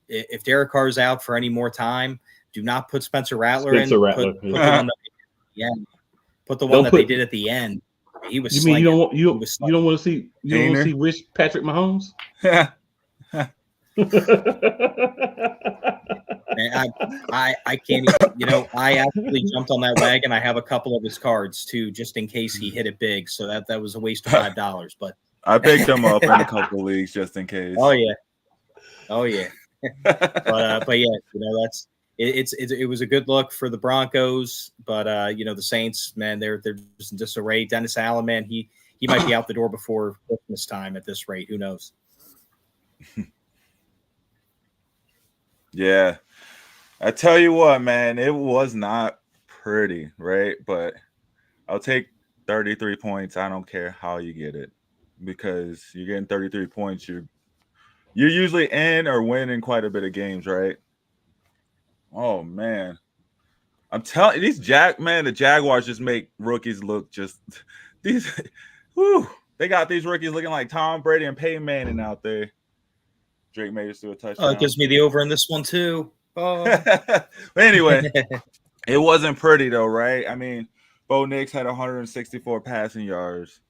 if Derek Carr's out for any more time, do not put Spencer Rattler in. Put the one that they did at the end. Put the one that they did at the end. He was. You mean you don't want to see Rich Patrick Mahomes? I can't even, I actually jumped on that wagon. I have a couple of his cards too, just in case he hit it big. So that was a waste of $5. But I picked him up in a couple leagues just in case. Oh yeah. But yeah, it was a good look for the Broncos. But the Saints, man, they're just in disarray. Dennis Allen, man, he might be out the door before Christmas time at this rate. Who knows? Yeah. I tell you what, man, it was not pretty, right? But I'll take 33 points. I don't care how you get it, because you're getting 33 points. You're usually in or winning quite a bit of games, right? Oh man, I'm telling you, the Jaguars just make rookies look just these. Whew, they got these rookies looking like Tom Brady and Peyton Manning out there. Drake made us do a touchdown. Oh, it gives me the over in this one too. Oh. Anyway, it wasn't pretty though, right? I mean, Bo Nix had 164 passing yards.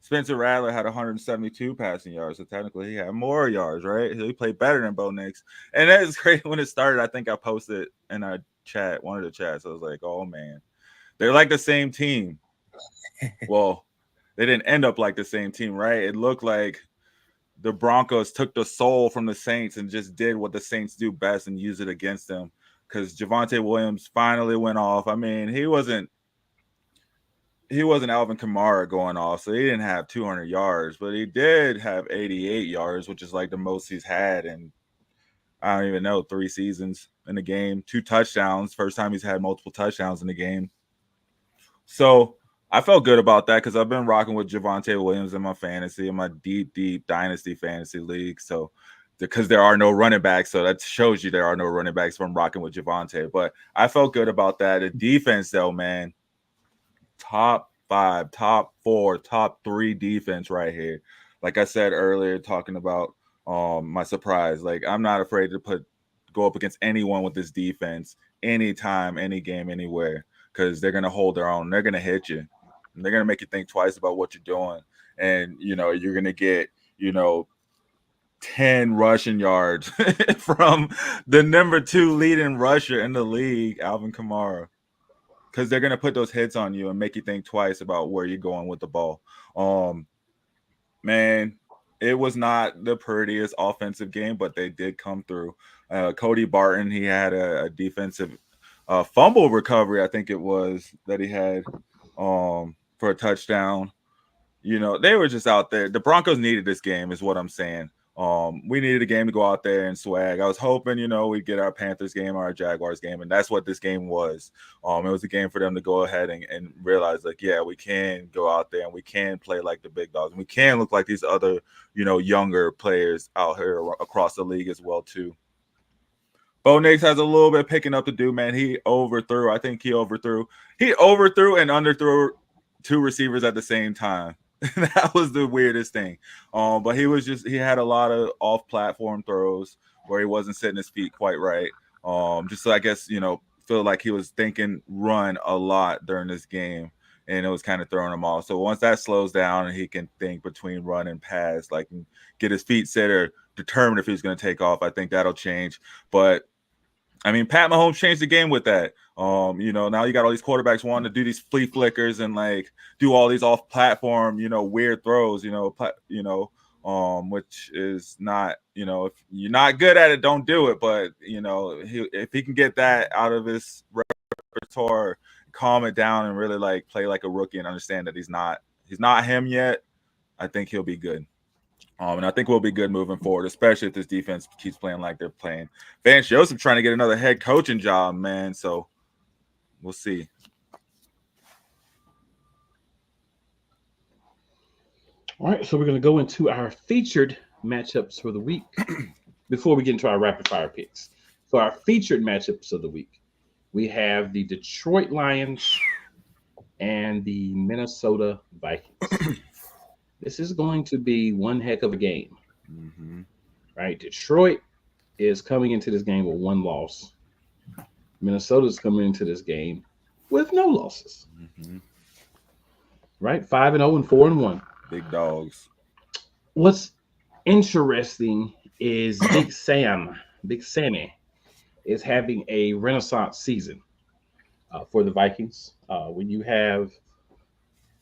Spencer Rattler had 172 passing yards. So technically he had more yards, right? He played better than Bo Nix. And that is great. When it started, I think I posted in our chat, one of the chats. I was like, oh man, they're like the same team. Well, they didn't end up like the same team, right? It looked like the Broncos took the soul from the Saints and just did what the Saints do best and use it against them, because Javonte Williams finally went off. I mean, he wasn't Alvin Kamara going off, so he didn't have 200 yards, but he did have 88 yards, which is like the most he's had in, I don't even know, 3 seasons in the game, 2 touchdowns. First time he's had multiple touchdowns in the game. So I felt good about that because I've been rocking with Javonte Williams in my fantasy, in my deep dynasty fantasy league. So because there are no running backs, so that shows you there are no running backs from rocking with Javonte. But I felt good about that. The defense, though, man, top 5, top 4, top 3 defense right here. Like I said earlier, talking about my surprise. Like, I'm not afraid to go up against anyone with this defense anytime, any game, anywhere, because they're gonna hold their own. They're gonna hit you. And they're gonna make you think twice about what you're doing, and you're gonna get 10 rushing yards from the number 2 leading rusher in the league, Alvin Kamara, because they're gonna put those hits on you and make you think twice about where you're going with the ball. Man, it was not the prettiest offensive game, but they did come through. Cody Barton, he had a defensive fumble recovery, I think it was, that he had for a touchdown. They were just out there. The Broncos needed this game, is what I'm saying. We needed a game to go out there and swag. I was hoping, we'd get our Panthers game or our Jaguars game, and that's what this game was. It was a game for them to go ahead and realize, like, yeah, we can go out there and we can play like the big dogs, and we can look like these other, younger players out here across the league as well, too. Bo Nix has a little bit picking up to do, man. He overthrew. I think he overthrew and underthrew 2 receivers at the same time. That was the weirdest thing. But he had a lot of off-platform throws where he wasn't setting his feet quite right. Just so I guess, feel like he was thinking run a lot during this game, and it was kind of throwing him off. So once that slows down and he can think between run and pass, like get his feet set or determine if he's going to take off, I think that'll change. But I mean, Pat Mahomes changed the game with that. Now you got all these quarterbacks wanting to do these flea flickers and like do all these off-platform, weird throws, which is not, if you're not good at it, don't do it. But if he can get that out of his repertoire, calm it down, and really like play like a rookie and understand that he's not him yet, I think he'll be good. And I think we'll be good moving forward, especially if this defense keeps playing like they're playing. Vance Joseph trying to get another head coaching job, man. So we'll see. All right, so we're going to go into our featured matchups for the week before we get into our rapid fire picks. So our featured matchups of the week, we have the Detroit Lions and the Minnesota Vikings. This is going to be one heck of a game, right? Detroit is coming into this game with one loss. Minnesota is coming into this game with no losses, right? 5-0 and 4-1. Big dogs. What's interesting is Big Sammy, is having a renaissance season for the Vikings. When you have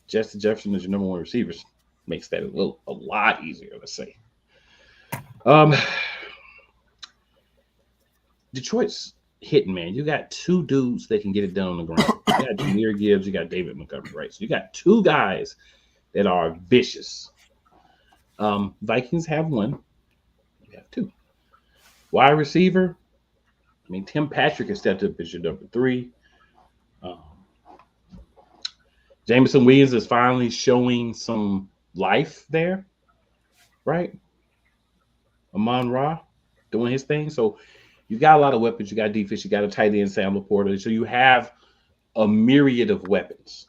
Justin Jefferson as your number one receivers, makes that a lot easier, let's say. Detroit's hitting, man. You got two dudes that can get it done on the ground. You got Jahmyr Gibbs, you got David Montgomery, right? So you got two guys that are vicious. Vikings have one. You have two. Wide receiver, I mean, Tim Patrick has stepped up as your number 3. Jameson Williams is finally showing some life there, right? Amon-Ra doing his thing. So you got a lot of weapons. You got defense. You got a tight end, Sam Laporta. So you have a myriad of weapons.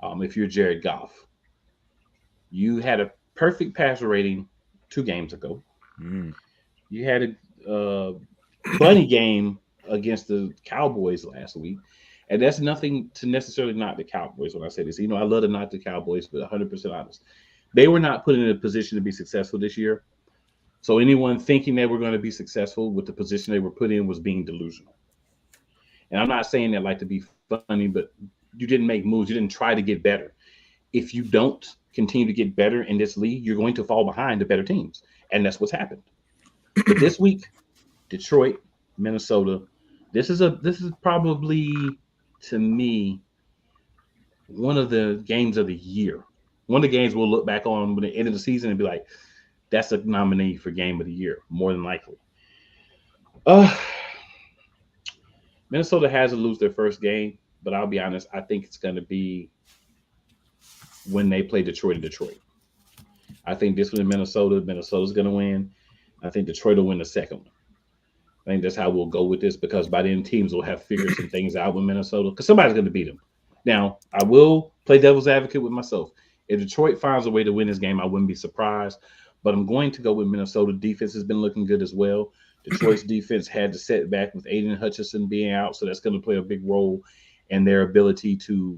If you're Jared Goff, you had a perfect passer rating 2 games ago. You had a bunny game against the Cowboys last week. And that's nothing to necessarily knock the Cowboys when I say this. I love to knock the Cowboys, but 100% honest. They were not put in a position to be successful this year. So anyone thinking they were going to be successful with the position they were put in was being delusional. And I'm not saying that like to be funny, but you didn't make moves. You didn't try to get better. If you don't continue to get better in this league, you're going to fall behind the better teams. And that's what's happened. But this week, Detroit, Minnesota, this is probably, to me, one of the games of the year. One of the games we'll look back on when the end of the season and be like, that's a nominee for game of the year, more than likely. Minnesota has to lose their first game, but I'll be honest, I think it's going to be when they play Detroit in Detroit. I think this one in Minnesota's going to win. I think Detroit will win the second one. I think that's how we'll go with this, because by then teams will have figured some things out with Minnesota, because somebody's going to beat them. Now, I will play devil's advocate with myself. If Detroit finds a way to win this game, I wouldn't be surprised. But I'm going to go with Minnesota. Defense has been looking good as well. Detroit's defense had the setback with Aiden Hutchinson being out, so that's going to play a big role in their ability to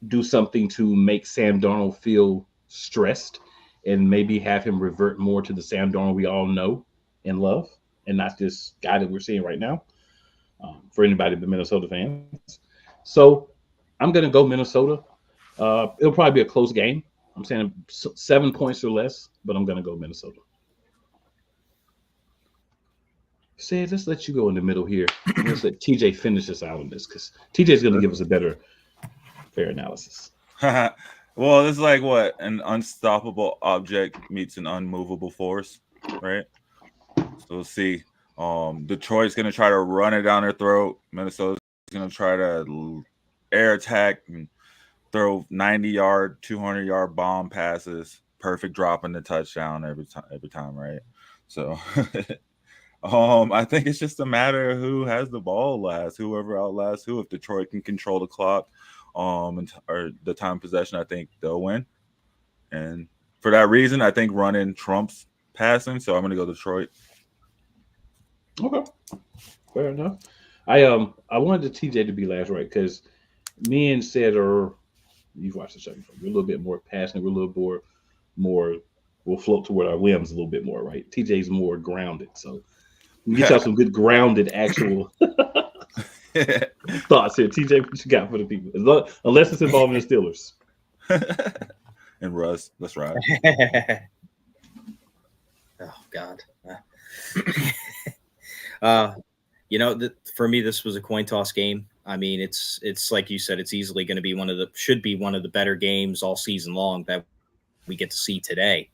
do something to make Sam Darnold feel stressed and maybe have him revert more to the Sam Darnold we all know and love, and not this guy that we're seeing right now, for anybody but Minnesota fans. So I'm going to go Minnesota. It'll probably be a close game. I'm saying 7 points or less, but I'm going to go Minnesota. Sid, let's let you go in the middle here. Let's let TJ finish us out on this, because TJ is going to give us a better, fair analysis. Well, this is like what? An unstoppable object meets an unmovable force, right? So we'll see. Detroit's going to try to run it down their throat. Minnesota's going to try to air attack and throw 90-yard, 200-yard bomb passes, perfect drop in the touchdown every time, right? So I think it's just a matter of who has the ball last, whoever outlasts who. If Detroit can control the clock, or the time of possession, I think they'll win. And for that reason, I think running trumps passing. So I'm going to go Detroit. Okay, fair enough. I wanted the TJ to be last, right? Because me and said, or you've watched the show before, we're a little bit more passionate. We're a little more. We'll float toward our limbs a little bit more, right? TJ's more grounded, so we get y'all some good grounded actual thoughts here. TJ, what you got for the people? Unless it's involving the Steelers. And Russ, let's ride. Oh God. For me, this was a coin toss game. I mean, it's like you said, it's easily going to be should be one of the better games all season long that we get to see today.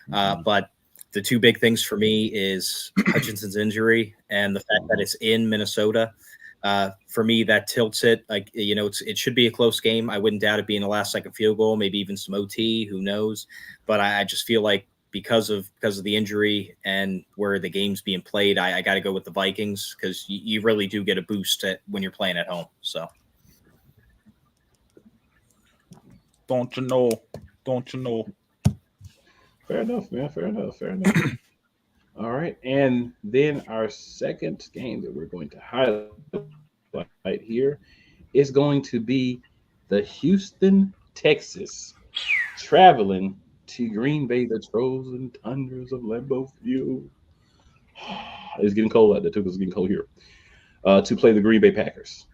But the two big things for me is Hutchinson's injury and the fact that it's in Minnesota. For me, that tilts it. Like, it should be a close game. I wouldn't doubt it being a last second field goal, maybe even some OT, who knows? But I just feel like because of the injury and where the game's being played, I got to go with the Vikings because you really do get a boost when you're playing at home. So, don't you know? Fair enough, man. Fair enough. All right, and then our second game that we're going to highlight here is going to be the Houston Texans traveling to Green Bay, the frozen tundras of Lambeau Field. It's getting cold out there too. It's getting cold here. To play the Green Bay Packers.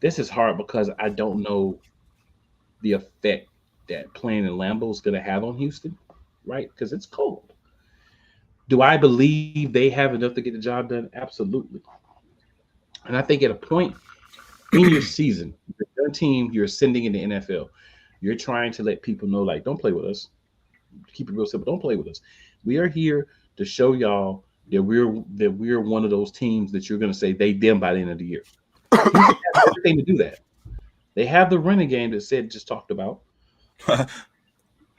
This is hard because I don't know the effect that playing in Lambeau is going to have on Houston, right? Because it's cold. Do I believe they have enough to get the job done? Absolutely. And I think at a point in your season, your team, you're ascending in the NFL. You're trying to let people know, like, don't play with us. Keep it real simple. Don't play with us. We are here to show y'all that we're one of those teams that you're going to say they them by the end of the year. Houston has everything to do that. They have the running game that Sid just talked about.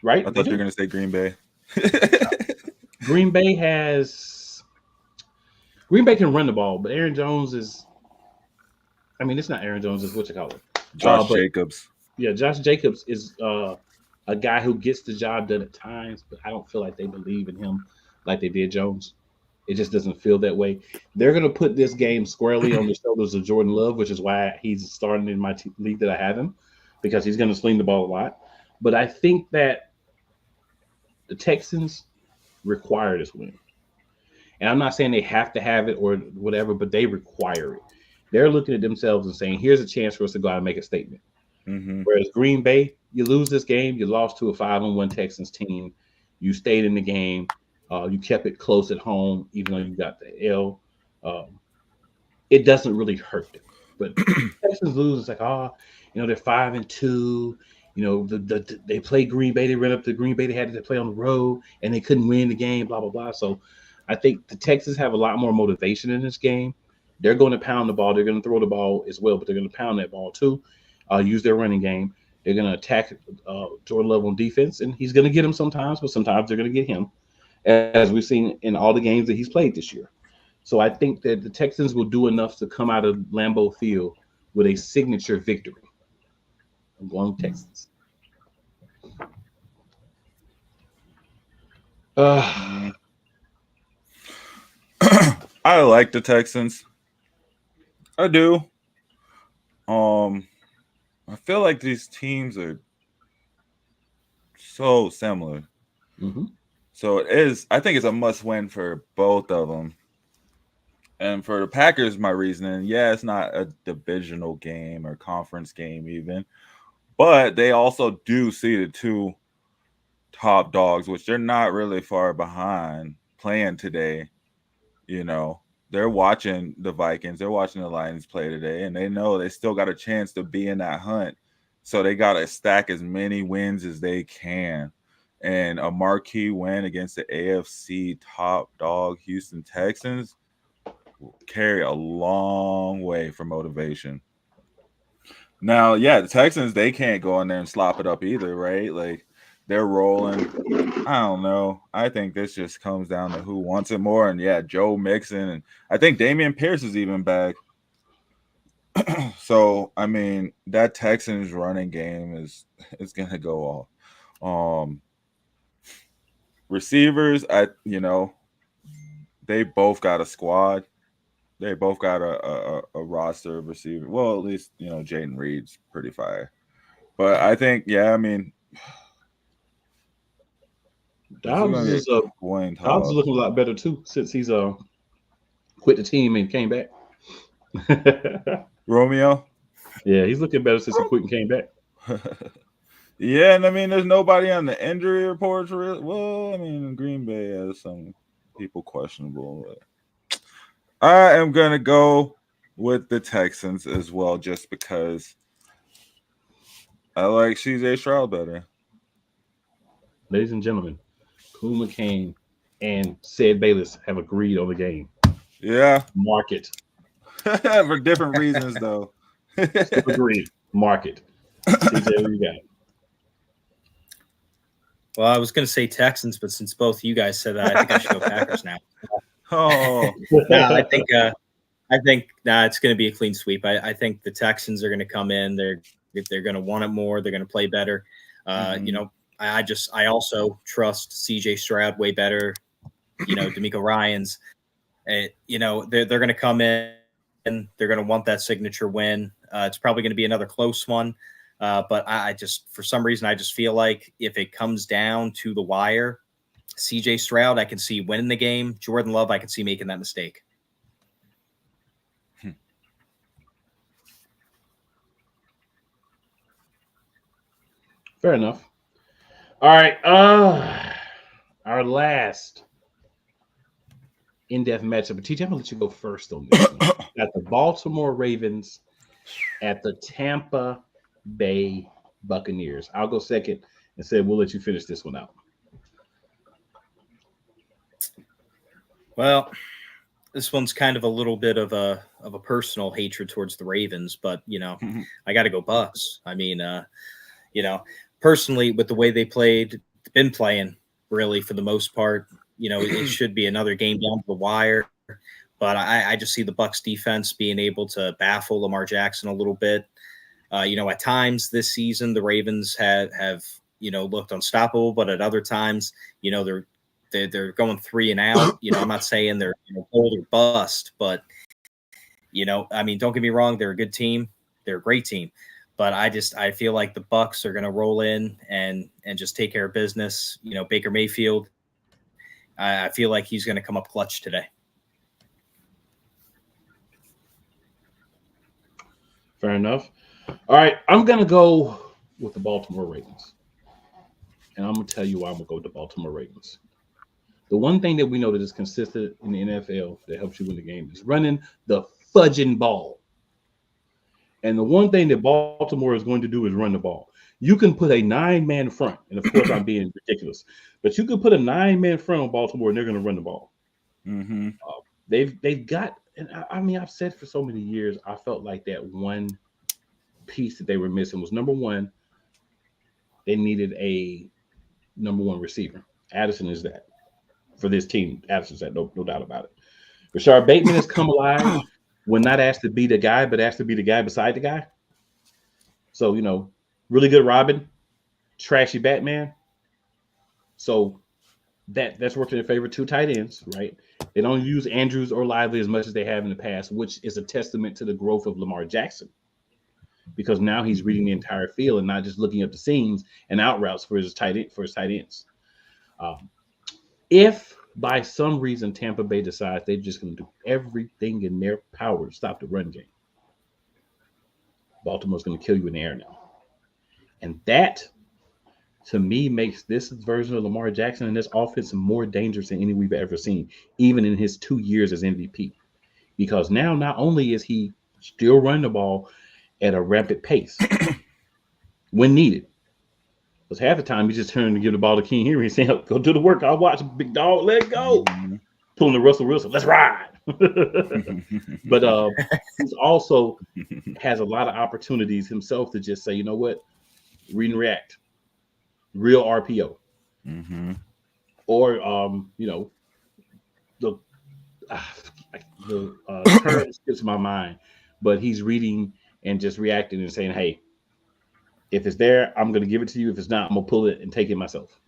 Right? I thought you were going to say Green Bay. Green Bay can run the ball, but Aaron Jones is. I mean, it's not Aaron Jones. It's what you call it. Josh Jacobs. Yeah, Josh Jacobs is a guy who gets the job done at times, but I don't feel like they believe in him like they did Jones. It just doesn't feel that way. They're going to put this game squarely on the shoulders of Jordan Love, which is why he's starting in my league that I have him, because he's going to sling the ball a lot. But I think that the Texans require this win. And I'm not saying they have to have it or whatever, but they require it. They're looking at themselves and saying, here's a chance for us to go out and make a statement. Mm-hmm. Whereas Green Bay, you lose this game, you lost to a 5-1 Texans team. You stayed in the game. You kept it close at home, even though you got the L. It doesn't really hurt them. But Texans lose, it's like, they're 5-2. They played Green Bay. They ran up to Green Bay. They had to play on the road, and they couldn't win the game, blah, blah, blah. So I think the Texans have a lot more motivation in this game. They're going to pound the ball. They're going to throw the ball as well, but they're going to pound that ball too, use their running game. They're going to attack Jordan Love on defense, and he's going to get him sometimes, but sometimes they're going to get him, as we've seen in all the games that he's played this year. So I think that the Texans will do enough to come out of Lambeau Field with a signature victory. I'm going Texans. I like the Texans. I do. I feel like these teams are so similar. Mm-hmm. So I think it's a must-win for both of them. And for the Packers, my reasoning, it's not a divisional game or conference game even, but they also do see the two top dogs, which they're not really far behind playing today. They're watching the Vikings, they're watching the Lions play today, and they know they still got a chance to be in that hunt. So they got to stack as many wins as they can. And a marquee win against the AFC top dog Houston Texans will carry a long way for motivation. Now, the Texans, they can't go in there and slop it up either, right? Like, they're rolling. I don't know. I think this just comes down to who wants it more. And Joe Mixon, and I think Damian Pierce is even back. So I mean, that Texans running game is gonna go off. Receivers, they both got a squad. They both got a roster of receivers. Well, at least Jaden Reed's pretty fire. But I think, I mean, Dobbs is looking a lot better too since he's quit the team and came back. Romeo. Yeah, he's looking better since he quit and came back. Yeah, and I mean, there's nobody on the injury reports. Really. Well, I mean, Green Bay has some people questionable. But I am gonna go with the Texans as well, just because I like CJ Stroud better. Ladies and gentlemen, Cool McCain and Sid Bayless have agreed on the game. Yeah, market for different reasons though. Still agreed. Market. CJ, what you got? Well, I was going to say Texans, but since both of you guys said that, I think I should go Packers now. Oh, no, I think it's going to be a clean sweep. I think the Texans are going to come in. They're going to want it more. They're going to play better. I also trust CJ Stroud way better. D'Amico Ryans. They're going to come in and they're going to want that signature win. It's probably going to be another close one. But I just, for some reason, I just feel like if it comes down to the wire, CJ Stroud, I can see winning the game. Jordan Love, I can see making that mistake. Fair enough. All right. Our last in-depth matchup. But TJ, I'm gonna let you go first on this one. At the Baltimore Ravens at the Tampa Bay Buccaneers. I'll go second and say we'll let you finish this one out. Well, this one's kind of a little bit of a personal hatred towards the Ravens, but I got to go Bucks. I mean, personally, with the way they been playing really for the most part, it should be another game down to the wire. But I just see the Bucks defense being able to baffle Lamar Jackson a little bit. At times this season, the Ravens have looked unstoppable, but at other times, they're going 3 and out. I'm not saying they're gold or bust, but don't get me wrong, they're a good team, they're a great team, but I feel like the Bucks are going to roll in and just take care of business. Baker Mayfield, I feel like he's going to come up clutch today. Fair enough. All right, I'm going to go with the Baltimore Ravens. And I'm going to tell you why I'm going to go with the Baltimore Ravens. The one thing that we know that is consistent in the NFL that helps you win the game is running the fudging ball. And the one thing that Baltimore is going to do is run the ball. You can put a 9-man front, and of course I'm being ridiculous, but you can put a 9-man front on Baltimore and they're going to run the ball. Mm-hmm. They've got, and I've said for so many years, I felt like that one piece that they were missing was, number one, they needed a number one receiver. Addison is that. For this team, Addison's that, no doubt about it. Rashard Bateman has come alive when not asked to be the guy, but asked to be the guy beside the guy. So, really good Robin, trashy Batman. So that's worked in their favor. 2 tight ends, right? They don't use Andrews or Lively as much as they have in the past, which is a testament to the growth of Lamar Jackson, because now he's reading the entire field and not just looking up the seams and out routes for his tight ends. If by some reason Tampa Bay decides they're just going to do everything in their power to stop the run game, Baltimore's going to kill you in the air now. And that, to me, makes this version of Lamar Jackson and this offense more dangerous than any we've ever seen, even in his 2 years as MVP. Because now not only is he still running the ball at a rapid pace when needed, because half the time he's just turning to give the ball to King Henry and saying, go do the work. I'll watch, big dog, let go. Mm-hmm. Pulling the Russell Wilson, let's ride. But he's also has a lot of opportunities himself to just say, you know what, read and react, real RPO. Mm-hmm. Or, the term skips my mind but he's reading and just reacting and saying, "Hey, if it's there, I'm going to give it to you. If it's not, I'm going to pull it and take it myself."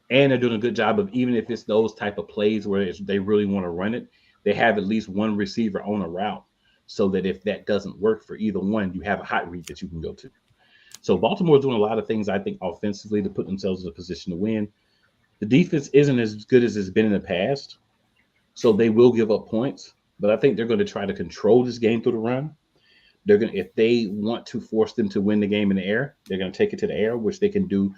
And they're doing a good job of, even if it's those type of plays where they really want to run it, they have at least one receiver on a route, so that if that doesn't work for either one, you have a hot read that you can go to. So Baltimore's doing a lot of things, I think, offensively to put themselves in a position to win. The defense isn't as good as it's been in the past, so they will give up points. But I think they're going to try to control this game through the run. They're going to, if they want to force them to win the game in the air, they're going to take it to the air, which they can do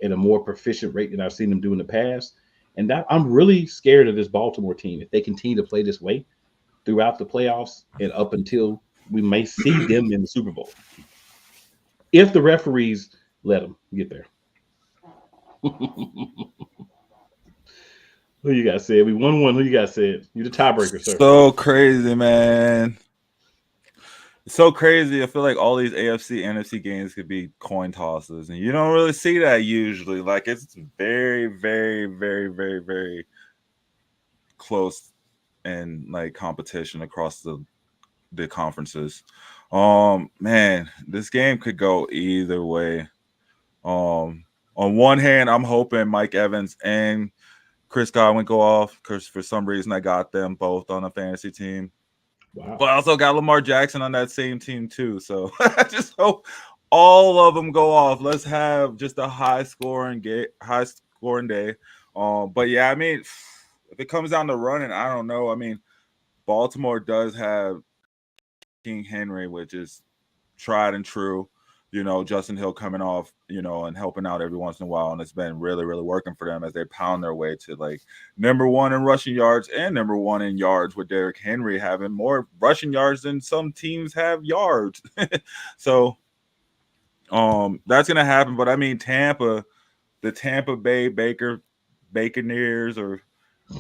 at a more proficient rate than I've seen them do in the past. And that, I'm really scared of this Baltimore team. If they continue to play this way throughout the playoffs and up until we may see them in the Super Bowl, if the referees let them get there. Who you got said? We 1-1. Who you got said? You the tiebreaker, sir. So crazy, man. It's so crazy. I feel like all these AFC, NFC games could be coin tosses, and you don't really see that usually. Like, it's very, very, very, very, very close and like competition across the conferences. Man, this game could go either way. On one hand, I'm hoping Mike Evans and Chris Godwin go off, because for some reason I got them both on a fantasy team. Wow. But I also got Lamar Jackson on that same team too. So I just hope all of them go off. Let's have just a high scoring day. But yeah, I mean, if it comes down to running, I don't know. I mean, Baltimore does have King Henry, which is tried and true. You know, Justin Hill coming off, you know, and helping out every once in a while. And it's been really, really working for them as they pound their way to like #1 in rushing yards and #1 in yards, with Derrick Henry having more rushing yards than some teams have yards. So that's going to happen. But I mean, Tampa, the Tampa Bay Buccaneers, or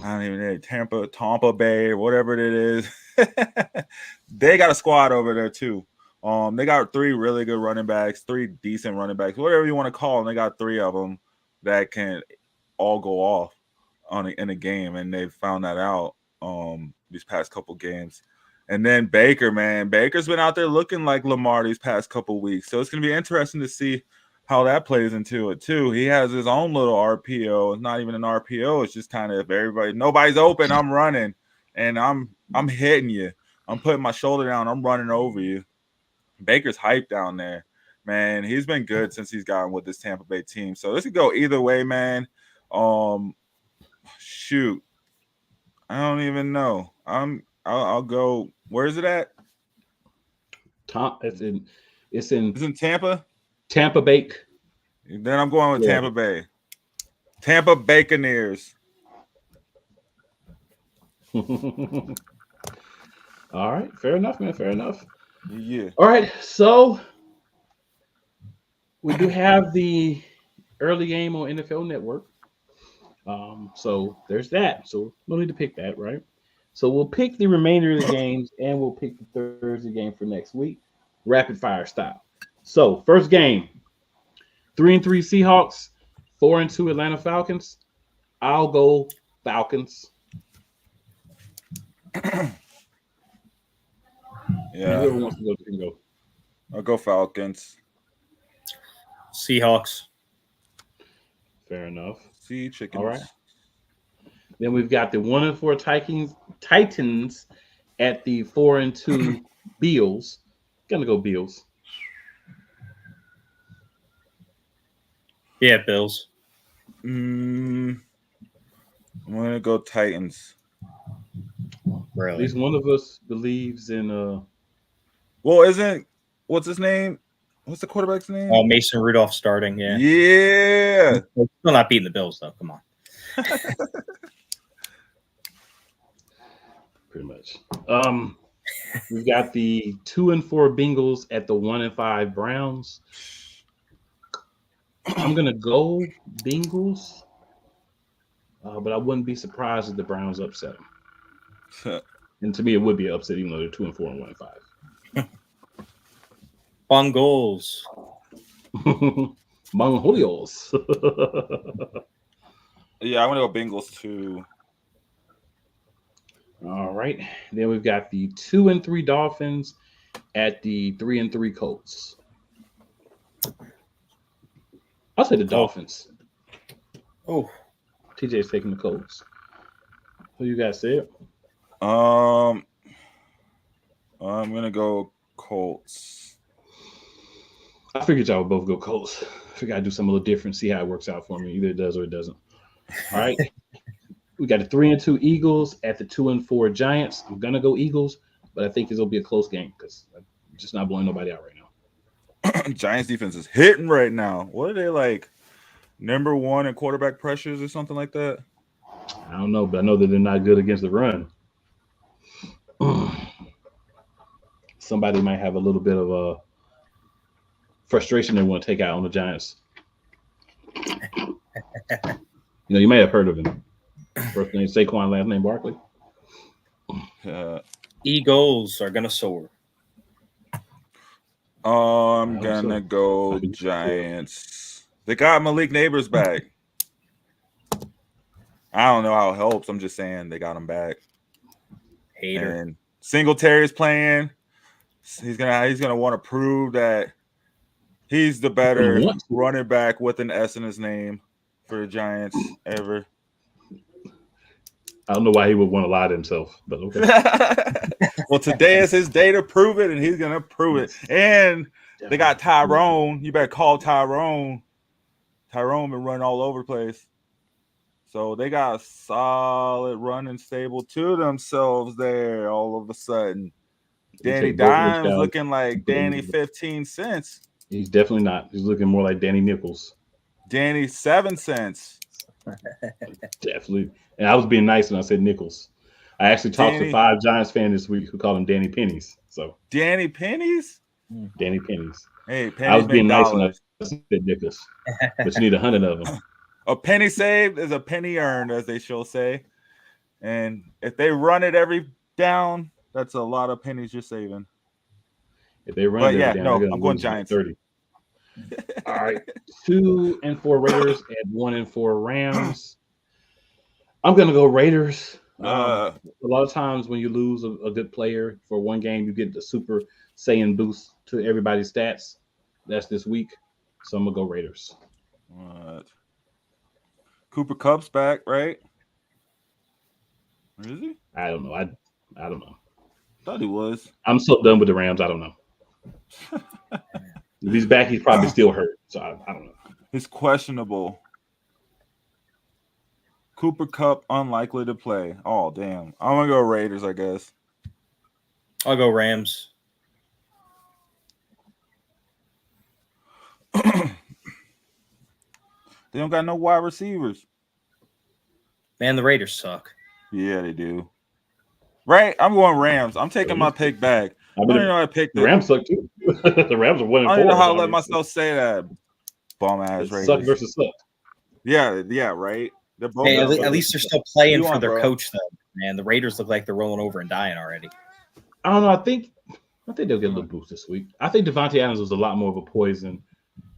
I don't even know, Tampa Bay, or whatever it is. They got a squad over there too. They got 3 really good running backs, 3 decent running backs, whatever you want to call them. They got 3 of them that can all go off in a game, and they've found that out these past couple games. And then Baker, man, Baker's been out there looking like Lamar these past couple weeks, so it's going to be interesting to see how that plays into it too. He has his own little RPO. It's not even an RPO. It's just kind of, if nobody's open, I'm running, and I'm hitting you. I'm putting my shoulder down. I'm running over you. Baker's hype down there, man. He's been good since he's gotten with this Tampa Bay team. So this could go either way, man. Shoot, I don't even know. I'll go. Where is it at? It's in Tampa. Tampa Bay. Then I'm going with Tampa Bay. Tampa Buccaneers. All right, fair enough, man. Fair enough. Yeah. All right, so we do have the early game on NFL Network. So there's that. So we'll need to pick that, right? So we'll pick the remainder of the games, and we'll pick the Thursday game for next week, rapid fire style. So first game, 3-3 Seahawks, 4-2 Atlanta Falcons. I'll go Falcons. Yeah. Whoever wants to go can go. I'll go Falcons. Seahawks. Fair enough. See chickens. All right. Then we've got the 1-4 Titans at the 4-2 Bills. Gonna go Bills. Yeah, Bills. I'm gonna go Titans. Really? At least one of us believes in Well, what's his name? What's the quarterback's name? Oh, Mason Rudolph starting. Yeah. Yeah. Still not beating the Bills though. Come on. pretty much. We've got the 2-4 Bengals at the 1-5 Browns. I'm gonna go Bengals, but I wouldn't be surprised if the Browns upset them. And to me, it would be an upset, even though they're 2-4 and 1-5. Bungles. Mongols. Yeah, I'm gonna go Bengals too. All right. Then we've got the 2-3 Dolphins at the 3-3 Colts. I'll say the Dolphins. Oh, TJ's taking the Colts. Who you guys said? I'm gonna go Colts. I figured y'all would both go Colts. I figured I'd do something a little different, see how it works out for me. Either it does or it doesn't. All right. We got the 3-2 Eagles at the 2-4 Giants. I'm gonna go Eagles, but I think this will be a close game because I'm just not blowing nobody out right now. Giants defense is hitting right now. What are they like? Number 1 in quarterback pressures or something like that? I don't know, but I know that they're not good against the run. Somebody might have a little bit of a frustration they want to take out on the Giants. You may have heard of him. First name Saquon, last name Barkley. Eagles are gonna soar. I'm gonna go Giants. They got Malik Neighbors back. I don't know how it helps. I'm just saying they got him back. Hater. And Singletary's playing. He's gonna want to prove that he's the better running back with an S in his name for the Giants ever. I don't know why he would want to lie to himself, but okay. Well, today is his day to prove it, and he's gonna prove it. And they got Tyrone. You better call Tyrone. Tyrone been running all over the place. So they got a solid running stable to themselves there all of a sudden. Danny Dimes looking like Danny 15 cents. He's definitely not. He's looking more like Danny Nichols. Danny 7 cents. Definitely. And I was being nice when I said Nichols. I actually talked to 5 Giants fans this week who called him Danny Pennies. So Danny Pennies? Danny Pennies. Hey, pennies I was being nice dollars. when I said Nichols. But you need 100 of them. A penny saved is a penny earned, as they shall say. And if they run it every down, that's a lot of pennies you're saving. If they run it every down, I'm going Giants. 30. All right. 2-4 Raiders and 1-4 Rams. I'm going to go Raiders. A lot of times when you lose a good player for one game, you get the Super Saiyan boost to everybody's stats. That's this week. So I'm going to go Raiders. What? Cooper Kupp's back, right? Or is he? I don't know. I don't know. Thought he was. I'm so done with the Rams. I don't know. If he's back, he's probably still hurt. So I don't know. He's questionable. Cooper Kupp unlikely to play. Oh, damn. I'm going to go Raiders, I guess. I'll go Rams. They don't got no wide receivers. Man, the Raiders suck. Yeah, they do. Right? I'm going Rams. I'm taking my pick back. I don't even know how I picked it. The Rams suck too. The Rams are 1-4. I don't know how to let myself say that. Bum ass Raiders. Suck versus suck. Yeah, right. They're both at least they're still playing for their bro. Coach, though. Man, the Raiders look like they're rolling over and dying already. I don't know. I think they'll get a little boost this week. I think Davante Adams was a lot more of a poison.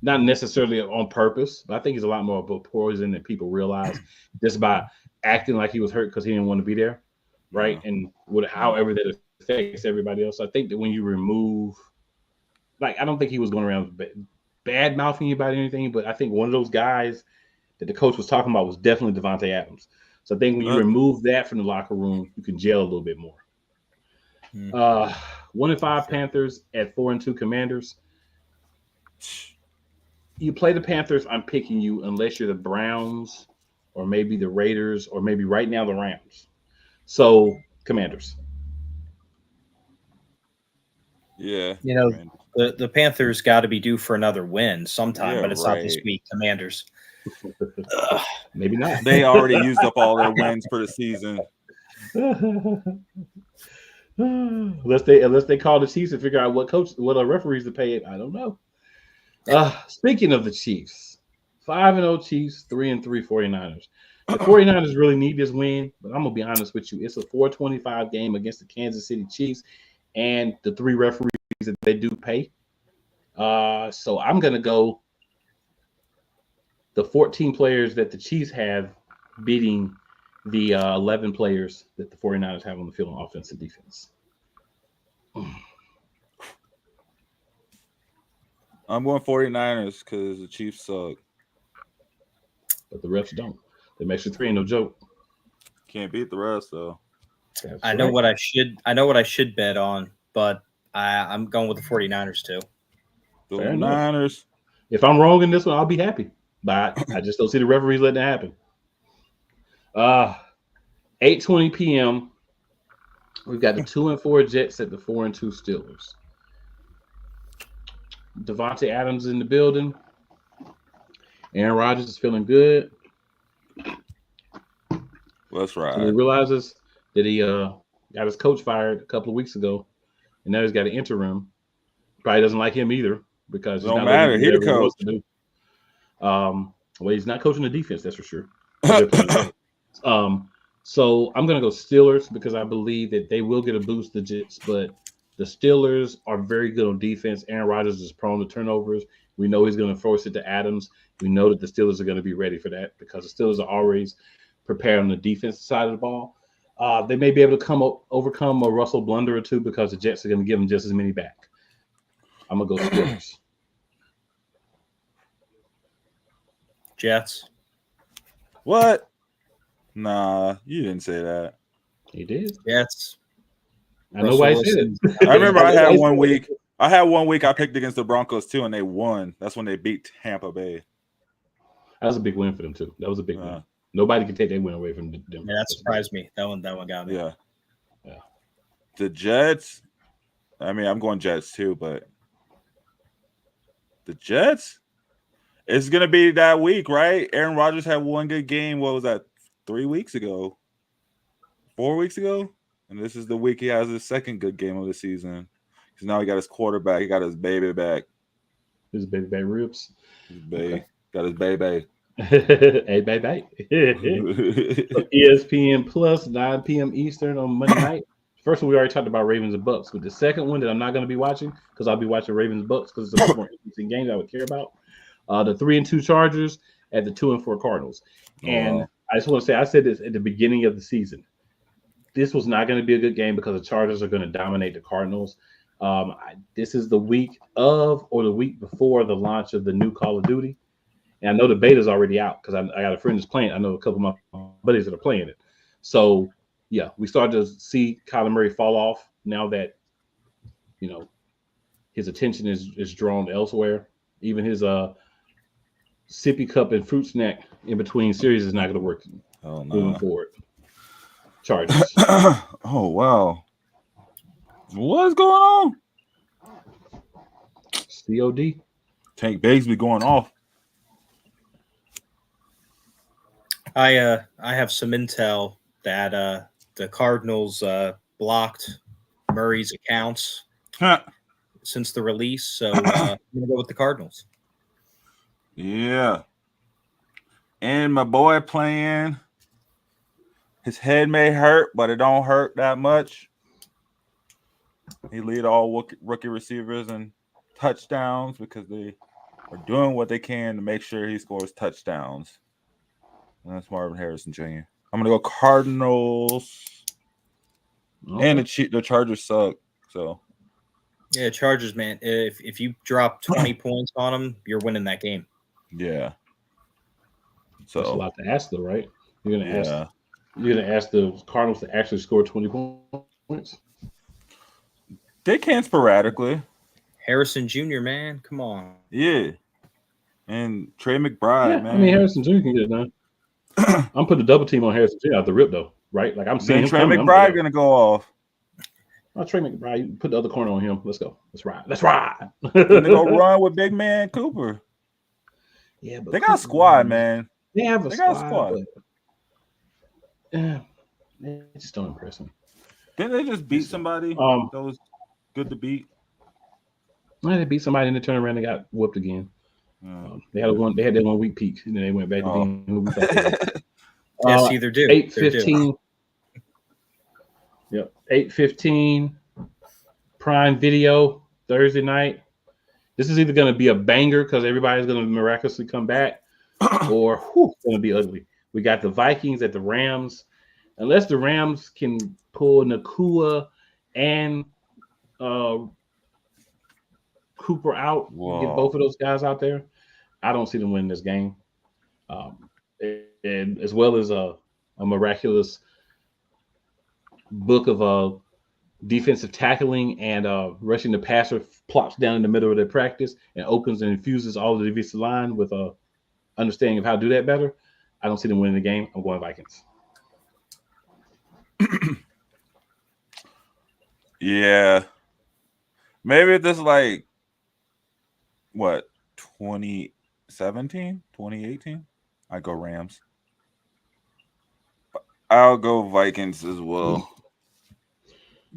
Not necessarily on purpose, but I think he's a lot more of a poison than people realize just by acting like he was hurt because he didn't want to be there, right? And however that affects everybody else. I think that when you remove, I don't think he was going around bad mouthing you about anything, but I think one of those guys that the coach was talking about was definitely Davante Adams. So I think when you remove that from the locker room, you can gel a little bit more. 1-5 Panthers at 4-2 Commanders. You play the Panthers, I'm picking you unless you're the Browns or maybe the Raiders or maybe right now the Rams. So, Commanders. Yeah. The Panthers got to be due for another win sometime, but it's not this week. Commanders. Maybe not. They already used up all their wins for the season. Unless they call the Chiefs and figure out what referees to pay. I don't know. Speaking of the Chiefs, 5-0 Chiefs, 3-3 49ers. The 49ers really need this win, but I'm going to be honest with you. It's a 425 game against the Kansas City Chiefs and the 3 referees that they do pay. So I'm going to go the 14 players that the Chiefs have beating the 11 players that the 49ers have on the field on offense and defense. I'm going 49ers because the Chiefs suck. But the refs don't. The extra 3 ain't no joke. Can't beat the rest though. That's I know right. what I should bet on, but I'm going with the 49ers too. The Fair enough. Niners. If I'm wrong in this one, I'll be happy. But I just don't see the referees letting it happen. 8:20 p.m. We've got the 2-4 Jets at the 4-2 Steelers. Davante Adams in the building. Aaron Rodgers is feeling good. That's right. And he realizes that he got his coach fired a couple of weeks ago, and now he's got an interim. Probably doesn't like him either because he's Don't not matter. letting He him the do whatever he wants coach. to do. Well, he's not coaching the defense, that's for sure. They're playing well. So I'm going to go Steelers because I believe that they will get a boost, the Jets, but the Steelers are very good on defense. Aaron Rodgers is prone to turnovers. We know he's going to force it to Adams. We know that the Steelers are going to be ready for that because the Steelers are always prepared on the defensive side of the ball. They may be able to overcome a Russell blunder or two because the Jets are going to give them just as many back. I'm going to go Steelers. Jets. What? Nah, you didn't say that. He did. Jets. I know why he said it. I remember I had 1 week. I picked against the Broncos too, and they won. That's when they beat Tampa Bay. That was a big win for them too. That was a big win. Nobody can take that win away from them. Yeah, that surprised me. That one got me. Yeah. The Jets. I mean, I'm going Jets too, but the Jets. It's gonna be that week, right? Aaron Rodgers had one good game. What was that? 3 weeks ago? 4 weeks ago? And this is the week he has his second good game of the season. Because now he got his quarterback. He got his baby back. His baby back ribs. His baby. Okay. Got his baby. Hey, baby. ESPN Plus, 9 p.m. Eastern on Monday night. First one, we already talked about Ravens and Bucks. But the second one that I'm not going to be watching because I'll be watching Ravens Bucks because it's a more interesting game that I would care about. The 3-2 Chargers at the 2-4 Cardinals. And I just want to say, I said this at the beginning of the season. This was not going to be a good game because the Chargers are going to dominate the Cardinals. This is the week of or the week before the launch of the new Call of Duty. And I know the beta's already out because I got a friend that's playing. I know a couple of my buddies that are playing it. So, yeah, we started to see Kyler Murray fall off now that, his attention is drawn elsewhere. Even his sippy cup and fruit snack in between series is not going to work moving forward. Chargers. Oh, wow. What's going on? COD. Tank Bigsby going off. I have some intel that the Cardinals blocked Murray's accounts since the release, so I'm going to go with the Cardinals. Yeah. And my boy playing. His head may hurt, but it don't hurt that much. He lead all rookie receivers in touchdowns because they are doing what they can to make sure he scores touchdowns. And that's Marvin Harrison Jr. I'm going to go Cardinals. Okay. And the Chargers suck. So, yeah, Chargers, man. If you drop 20 points on them, you're winning that game. Yeah. So that's a lot to ask, though, right? You're gonna ask the Cardinals to actually score 20 points. They can sporadically. Harrison Jr., man, come on. Yeah. And Trey McBride, man. I mean, Harrison Jr. can get it done. I'm putting a double team on Harrison Jr. out the rip, though, right? Like I'm seeing Trey McBride gonna go off. Oh, Trey McBride, you put the other corner on him. Let's go. Let's ride. And they go run with big man Cooper. Yeah, but they got a squad, man. They have a squad. But, yeah, they just don't impress me. Didn't they just beat somebody that was good to beat? Well, they beat somebody and they turned around and got whooped again. They had that 1 week peak and then they went back to being who we thought. Yes, either do. 8:15. Yep, 8:15. Prime Video Thursday night. This is either going to be a banger because everybody's going to miraculously come back, or it's going to be ugly. We got the Vikings at the Rams. Unless the Rams can pull Nakua and Cooper out, you get both of those guys out there, I don't see them winning this game. And as well as a miraculous book of defensive tackling and rushing the passer plops down in the middle of their practice and opens and infuses all the defensive line with a understanding of how to do that better, I don't see them winning the game. I'm going Vikings. Yeah. Maybe this is like, what, 2017, 2018? I go Rams. I'll go Vikings as well.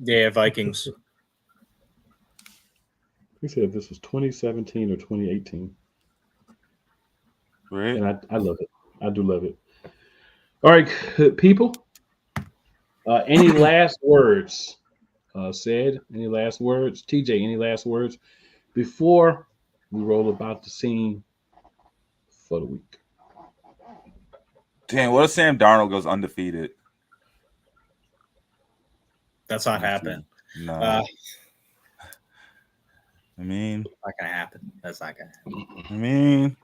Yeah, Vikings. We said this was 2017 or 2018. Right? And I love it. I do love it. All right, people. Any last words said? Any last words? TJ, any last words before we roll about the scene for the week? Damn, what if Sam Darnold goes undefeated? That's not happening. No. I mean, not gonna happen. That's not gonna happen. I mean,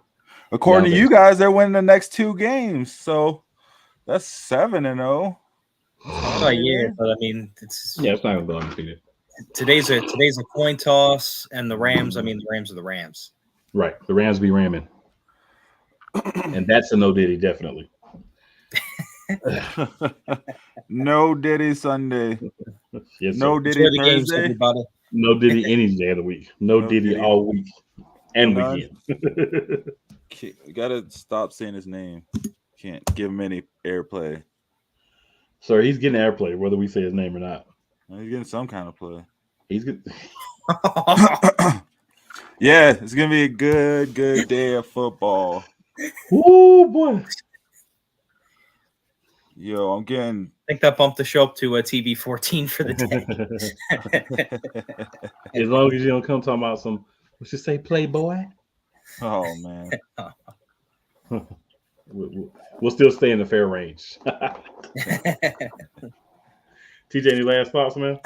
according to you guys, they're winning the next 2 games, so that's 7-0. Oh yeah, but I mean, it's not gonna go undefeated. Today's a coin toss, and the Rams. I mean, the Rams are the Rams. Right, the Rams be ramming, and that's a no Diddy definitely. No Diddy Sunday. Yes, no sir. Diddy Thursday. Games, no Diddy any day of the week. No Diddy all week and weekend. You gotta stop saying his name. Can't give him any airplay. Sir, he's getting airplay whether we say his name or not. He's getting some kind of play. He's good. Yeah, it's gonna be a good day of football. Oh boy. Yo, I'm getting. I think that bumped the show up to a TV 14 for the day. As long as you don't come talking about some, what you say, Playboy? Oh man. We'll still stay in the fair range. TJ, any last thoughts, man?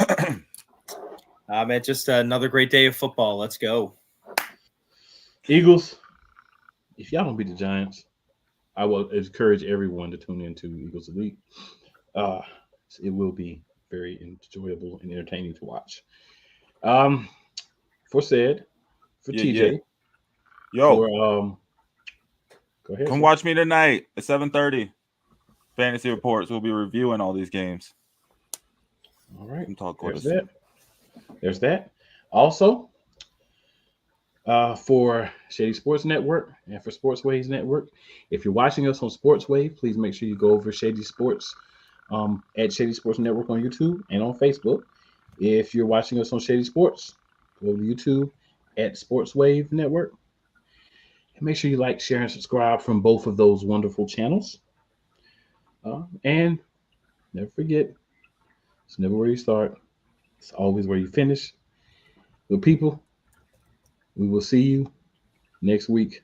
Man, just another great day of football. Let's go. Eagles, if y'all don't beat the Giants, I will encourage everyone to tune into Eagles Elite. It will be very enjoyable and entertaining to watch. For TJ. Yo. Go ahead. Come watch me tonight at 7:30. Fantasy Reports. We'll be reviewing all these games. All right. There's that. Also, for Shady Sports Network and for Sports Waves Network, if you're watching us on Sports Wave, please make sure you go over Shady Sports at Shady Sports Network on YouTube and on Facebook. If you're watching us on Shady Sports, go to YouTube at Sports Wave Network. And make sure you like, share, and subscribe from both of those wonderful channels. And never forget, it's never where you start. It's always where you finish. But people, we will see you next week